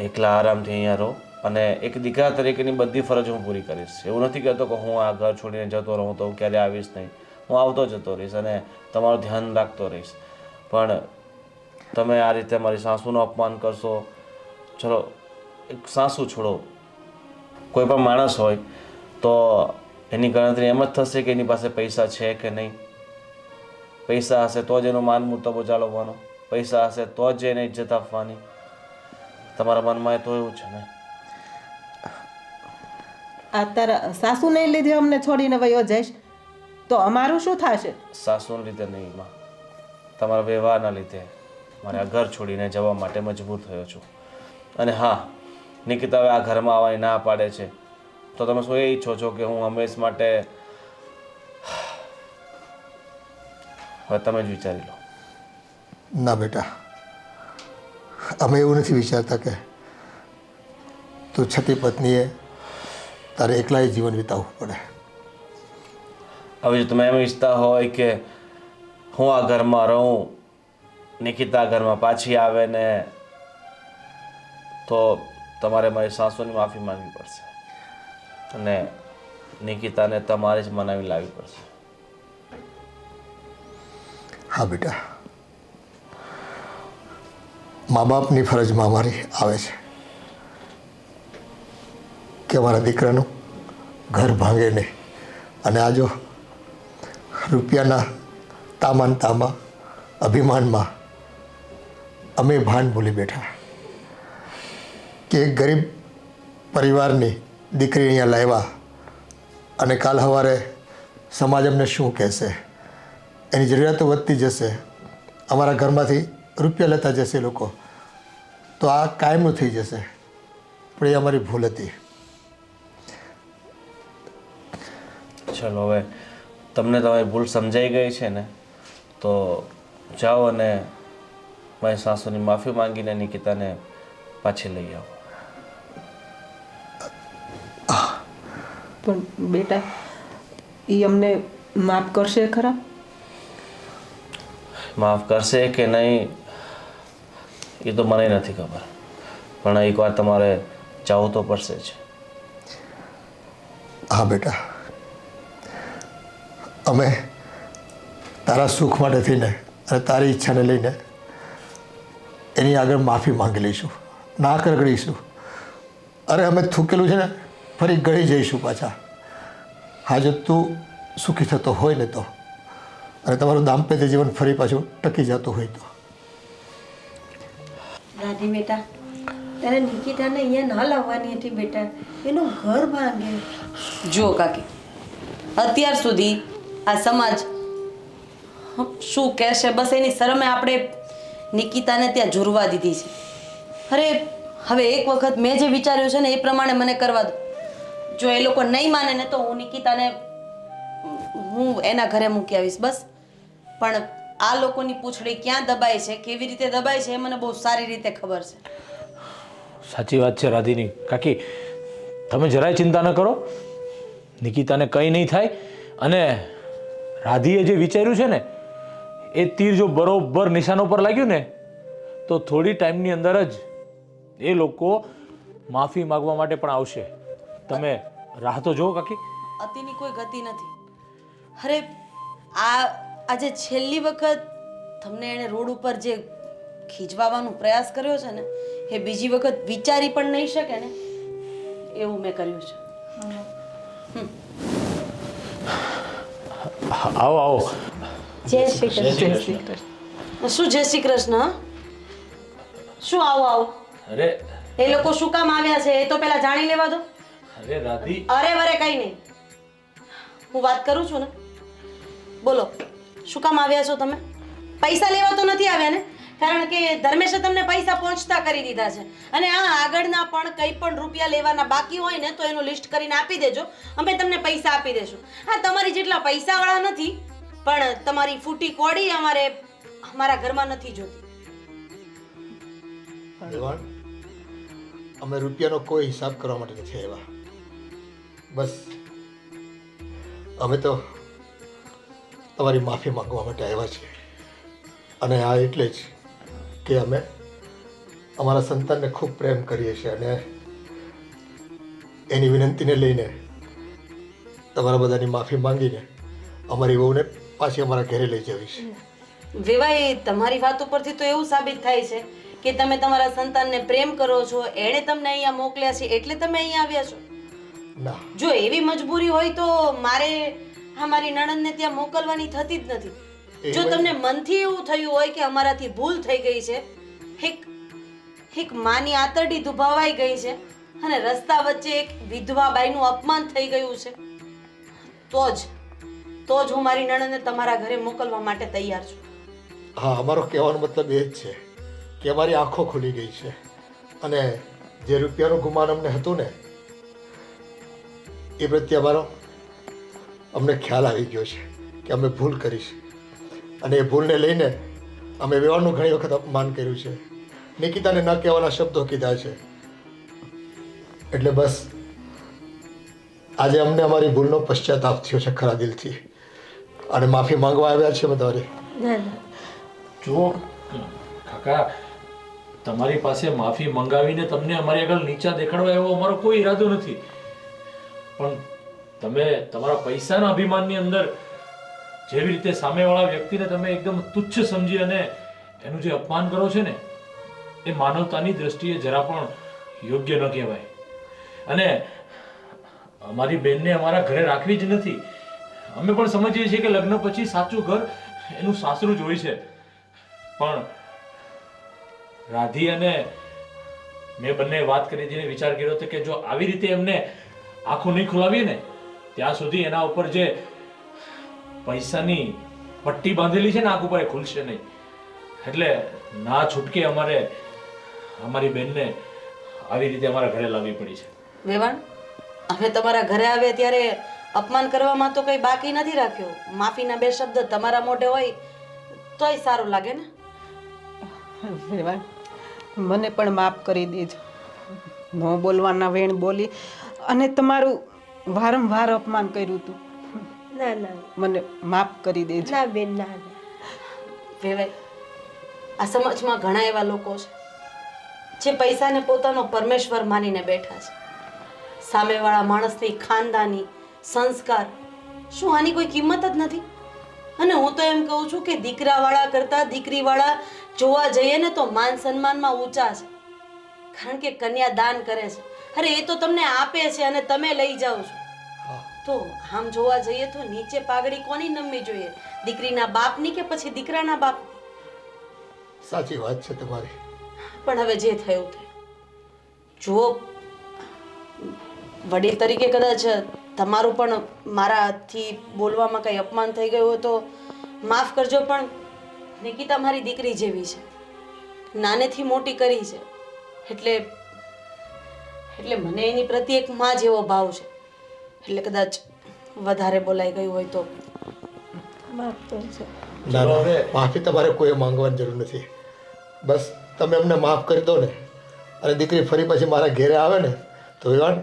[SPEAKER 7] એકલા આરામથી અહીંયા રહો. અને એક દીકરા તરીકેની બધી ફરજ હું પૂરી કરીશ. એવું નથી કહેતો કે હું આ ઘર છોડીને જતો રહું તો હું ક્યારે આવીશ નહીં. હું આવતો જતો રહીશ અને તમારું ધ્યાન રાખતો રહીશ. પણ તમે આ રીતે મારી સાસુનું અપમાન કરશો. ચલો એક સાસુ છોડો, કોઈ પણ માણસ હોય તો એની ગણતરી એમ જ થશે કે એની પાસે પૈસા છે કે નહીં. પૈસા હશે તો જ એનો માન મુર્તબો જાળવવાનો, પૈસા હશે તો જ એને ઇજ્જત આપવાની. તમારા મનમાં તો એવું છે ને?
[SPEAKER 2] આ તારા સાસુને લીધે અમને છોડીને વયો જઈશ તો અમારું શું થશે?
[SPEAKER 7] સાસુને લીધે નહીં માં, તમારા વ્યવહારના લીધે મારે આ ઘર છોડીને જવા માટે મજબૂર થયો છું. અને હા, નિકિતા હવે આ ઘરમાં આવવાની ના પાડે છે તો તમે શું એ ઈચ્છો છો કે હું હંમેશ માટે? હવે તમે જ વિચારી લો.
[SPEAKER 1] ના બેટા, અમે એવું નથી વિચારતા કે તું છતી પત્નીએ તારે એકલાય જીવન વિતાવવું પડે.
[SPEAKER 7] હવે જો તમે એમ ઈચ્છતા હોય કે હું આ ઘરમાં રહું, નિકિતા ઘરમાં પાછી આવે ને, તો તમારે મારી સાસુની માફી માંગવી પડશે અને નિકિતાને તમારે જ મનાવી લાવવી પડશે.
[SPEAKER 1] હા બેટા, મા બાપની ફરજમાં અમારી આવે છે કે અમારા દીકરાનું ઘર ભાંગે નહીં. અને આ જો રૂપિયાના તામાં અભિમાનમાં અમે ભાન ભૂલી બેઠા કે એક ગરીબ પરિવારની દીકરી અહીંયા લાવ્યા અને કાલ સવારે સમાજ અમને શું કહેશે, એની જરૂરિયાતો વધતી જશે, અમારા ઘરમાંથી રૂપિયા લેતા જશે લોકો, તો આ કાયમનું થઈ જશે. પણ એ અમારી ભૂલ હતી.
[SPEAKER 7] ચલો હવે તમને તમારી ભૂલ સમજાઈ ગઈ છે ને, તો જાઓ અને મારી સાસુની માફી માંગીને નિકિતાને પાછી લઈ આવો.
[SPEAKER 2] પણ બેટા એ અમને માફ કરશે ખરા?
[SPEAKER 7] માફ કરશે કે નહીં એ તો મને નથી ખબર, પણ એકવાર તમારે જવું તો પડશે જ.
[SPEAKER 1] હા બેટા, અમે તારા સુખ માટે થઈને અને તારી ઈચ્છાને લઈને એની આગળ માફી માંગી લઈશું, ના કરગડીશું. અરે અમે થૂકેલું છે ને ફરી ગળી જઈશું પાછા. હા, જો તું સુખી થતો હોય ને તો, અને તમારું દાંપત્ય જીવન ફરી પાછું ટકી જતું હોય તો.
[SPEAKER 3] દાદી બેટા, તારે નિકિતાને અહીંયા ન લાવવાની હતી બેટા, એનું ઘર ભાંગે.
[SPEAKER 5] જુઓ કાકી, અત્યાર સુધી આ સમાજ શું કહેશે બસ એની શરમે આપણે નિકિતાને ત્યાં ઝૂરવા દીધી છે. અરે હવે એક વખત મેં જે વિચાર્યું છે ને એ પ્રમાણે મને કરવા દો. જો એ લોકો નહીં માને ને તો હું નિકિતાને એના ઘરે મૂકી આવીશ બસ. પણ આ લોકોની પૂંછડી ક્યાં દબાય છે, કેવી રીતે દબાય છે એ મને બહુ સારી રીતે ખબર છે.
[SPEAKER 6] સાચી વાત છે રાધીની કાકી, તમે જરાય ચિંતા ન કરો, નિકિતાને કંઈ નહીં થાય. અને રાધીએ જે વિચાર્યું છે ને એ તીર જો બરોબર નિશાનો પર લાગ્યું ને તો થોડી ટાઈમની અંદર જ એ લોકો માફી માગવા માટે પણ આવશે. તમે રાહ તો જુઓ કાકી.
[SPEAKER 5] અતિની કોઈ ગતિ નથી. અરે આજે છેલ્લી વખત તમને એણે રોડ ઉપર જે ખીજવાનો પ્રયાસ કર્યો છે ને એ બીજી વખત વિચારી પણ નહીં શકે ને એવું મેં કર્યું છે.
[SPEAKER 6] આવો આવો.
[SPEAKER 3] જય શ્રી કૃષ્ણ.
[SPEAKER 5] શું જય શ્રી કૃષ્ણ? શું આવો આવો?
[SPEAKER 6] અરે
[SPEAKER 5] એ લોકો શું કામ આવ્યા છે એ તો પેલા જાણી લેવા દો.
[SPEAKER 6] અરે રાધી,
[SPEAKER 5] અરે વરે કઈ નહીં, હું વાત કરું છું ને. બોલો, શું કામ આવ્યા છો તમે? પૈસા લેવા તો નથી આવ્યા ને? કારણ કે ધર્મેશે તમને પૈસા પહોંચતા કરી દીધા છે અને આ આગળના પણ કંઈ પણ રૂપિયા લેવાના બાકી હોય ને તો એનું લિસ્ટ કરીને આપી દેજો, અમે તમને પૈસા આપી દેશું. હા, તમારી જેટલા પૈસાવાળા નથી પણ તમારી ફૂટી કોડી અમારા ઘરમાં નથી જોતી.
[SPEAKER 1] દેવાન, અમે રૂપિયાનો કોઈ હિસાબ કરવા માટે નથી આવ્યા. બસ અમે તો તમારી માફી માંગવા માટે આવ્યા છીએ. અને આ એટલે જ કે અમે અમારા સંતાનને ખૂબ પ્રેમ કરીએ છીએ અને એની વિનંતીને લઈને તમારા બધાની માફી માંગીને અમારી વહુને પાછી અમારા ઘરે લઈ જવી છે.
[SPEAKER 5] વેવાઈ, તમારી વાત ઉપરથી તો એવું સાબિત થાય છે કે તમે તમારા સંતાનને પ્રેમ કરો છો, એણે તમને અહીંયા મોકલ્યા છે એટલે તમે અહીંયા આવ્યા છો.
[SPEAKER 1] ના,
[SPEAKER 5] જો એવી મજબૂરી હોય તો મારે મારી નણંદને ત્યાં મોકલવાની થતી જ નથી. જો તમને મનથી એવું થયું હોય કે અમારાથી ભૂલ થઈ ગઈ છે, એક માની આતરડી દુભાવાઈ ગઈ છે અને રસ્તા વચ્ચે એક વિધવા બાઈનું અપમાન થઈ ગયું છે, તો જ હું મારી નણંદને તમારા ઘરે મોકલવા માટે તૈયાર છું.
[SPEAKER 1] હા, અમારો કહેવાનો મતલબ એ જ છે કે અમારી આંખો ખુલી ગઈ છે અને જે રૂપિયાનું ગુમાન અમને હતું ને એ પ્રત્યે અમને ખ્યાલ આવી ગયો છે કે અમે ભૂલ કરી છે અને એ ભૂલને લઈને અમે વેવાણનું ઘણી વખત અપમાન કર્યું છે, નિકિતાને ન કહેવાના શબ્દો કીધા છે. એટલે બસ આજે અમને અમારી ભૂલનો પશ્ચાતાપ થયો છે ખરા દિલથી અને માફી માંગવા આવ્યા છે અમે તમારી.
[SPEAKER 3] ના ના
[SPEAKER 6] જુઓ કાકા, તમારી પાસે માફી મંગાવીને તમને અમારી આગળ નીચા દેખાડવા એવો અમારો કોઈ ઈરાદો નથી, પણ તમે તમારા પૈસાના અભિમાનની અંદર જેવી રીતે સામેવાળા વ્યક્તિને તમે એકદમ તુચ્છ સમજી અને એનું જે અપમાન કરો છો ને એ માનવતાની દ્રષ્ટિએ જરા પણ યોગ્ય ન કહેવાય. અને અમારી બેનને અમારા ઘરે રાખવી જ નથી. અમે પણ સમજીએ છીએ કે લગ્ન પછી સાચું ઘર એનું સાસરું જ હોય છે, પણ રાધી અને મેં બંને વાત કરી હતી, વિચાર કર્યો હતો કે જો આવી રીતે એમને આંખો નહીં ખોલાવીએ ને ત્યાં સુધી એના ઉપર જે પૈસાની પટ્ટી બાંધેલી છે ને આંખ ઉપર એ ખુલશે નહીં. એટલે ના છૂટકે અમારે અમારી બેનને આવી રીતે અમારા ઘરે લાવવી પડી છે.
[SPEAKER 5] વેવાણ, અમે તમારા ઘરે આવ્યા ત્યારે અપમાન કરવામાં તો કંઈ બાકી નથી રાખ્યું. માફીના બે શબ્દ તમારા મોઢે હોય તોય સારું લાગે ને.
[SPEAKER 2] વેવાણ, મને પણ માફ કરી દેજો. ન બોલવાના વેણ બોલી અને તમારું વારંવાર અપમાન કર્યું હતું.
[SPEAKER 3] ના ના
[SPEAKER 2] મને માફ કરી દેજો.
[SPEAKER 3] ના બેન ના ના
[SPEAKER 5] વેવાઈ, આ સમાજમાં ઘણા એવા લોકો છે જે પૈસાને પોતાનો પરમેશ્વર માનીને બેઠા છે. સામેવાળા માણસની ખાનદાની સંસ્કાર શું આની કોઈ કિંમત જ નથી? અને હું તો એમ કહું છું કે દીકરાવાળા કરતાં દીકરીવાળા જોવા જઈએ ને તો માન સન્માનમાં ઊંચા છે, કારણ કે કન્યા દાન કરે છે. અરે એ તો તમને આપે છે અને તમે લઈ જાઓ છો. તો આમ જોવા જઈએ તો નીચે પાઘડી કોની નમવી જોઈએ, દીકરીના બાપની કે પછી દીકરાના બાપ?
[SPEAKER 1] સાચી વાત છે તમારી.
[SPEAKER 5] પણ હવે જે થયું થયું. જુઓ, વડીલ તરીકે કદાચ તમારું પણ મારાથી બોલવામાં કંઈ અપમાન થઈ ગયું હોય તો માફ કરજો, પણ નિકિતા મારી દીકરી જેવી છે, નાનેથી મોટી કરી છે, એટલે મને એની પ્રત્યે એક માં જેવો ભાવ છે. એટલે કદાચ વધારે બોલાઈ ગયું હોય તો
[SPEAKER 3] માફ કરજો.
[SPEAKER 1] ના ના, માફી તમારે કોઈ માંગવાની જરૂર નથી. બસ તમે અમને માફ કરી દો ને અને દીકરી ફરી પછી મારા ઘેરે આવે ને તો વેવાણ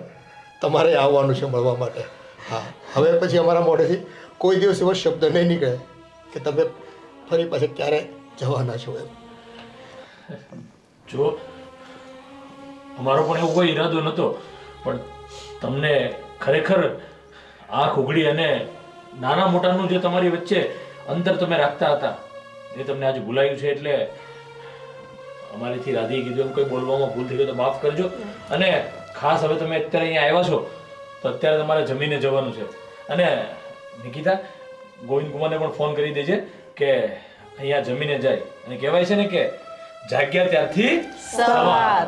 [SPEAKER 1] તમારે આવવાનું છે મળવા માટે. હા, હવે પછી અમારા મોઢેથી કોઈ દિવસ એવો શબ્દ નહીં નીકળે કે તમે ફરી પાછા ક્યારે જવાના છો એમ.
[SPEAKER 6] જો અમારો પણ એવો કોઈ ઈરાદો નહોતો, પણ તમને ખરેખર આંખ ઉઘડી અને નાના મોટાનું જે તમારી વચ્ચે અંતર તમે રાખતા હતા એ તમને આજે ભૂલાયું છે. એટલે અમારીથી રાધીએ કીધું એમ કોઈ બોલવામાં ભૂલ થઈ ગઈ તો માફ કરજો. અને ખાસ હવે તમે અત્યારે અહીંયા આવ્યા છો તો અત્યારે તમારે જમીને જવાનું છે. અને નિકિતા, ગોવિંદ કુમારને પણ ફોન કરી દેજે કે અહીંયા જમીને જાય. અને કહેવાય છે ને કે જાગ્યા ત્યારથી
[SPEAKER 2] સવાર.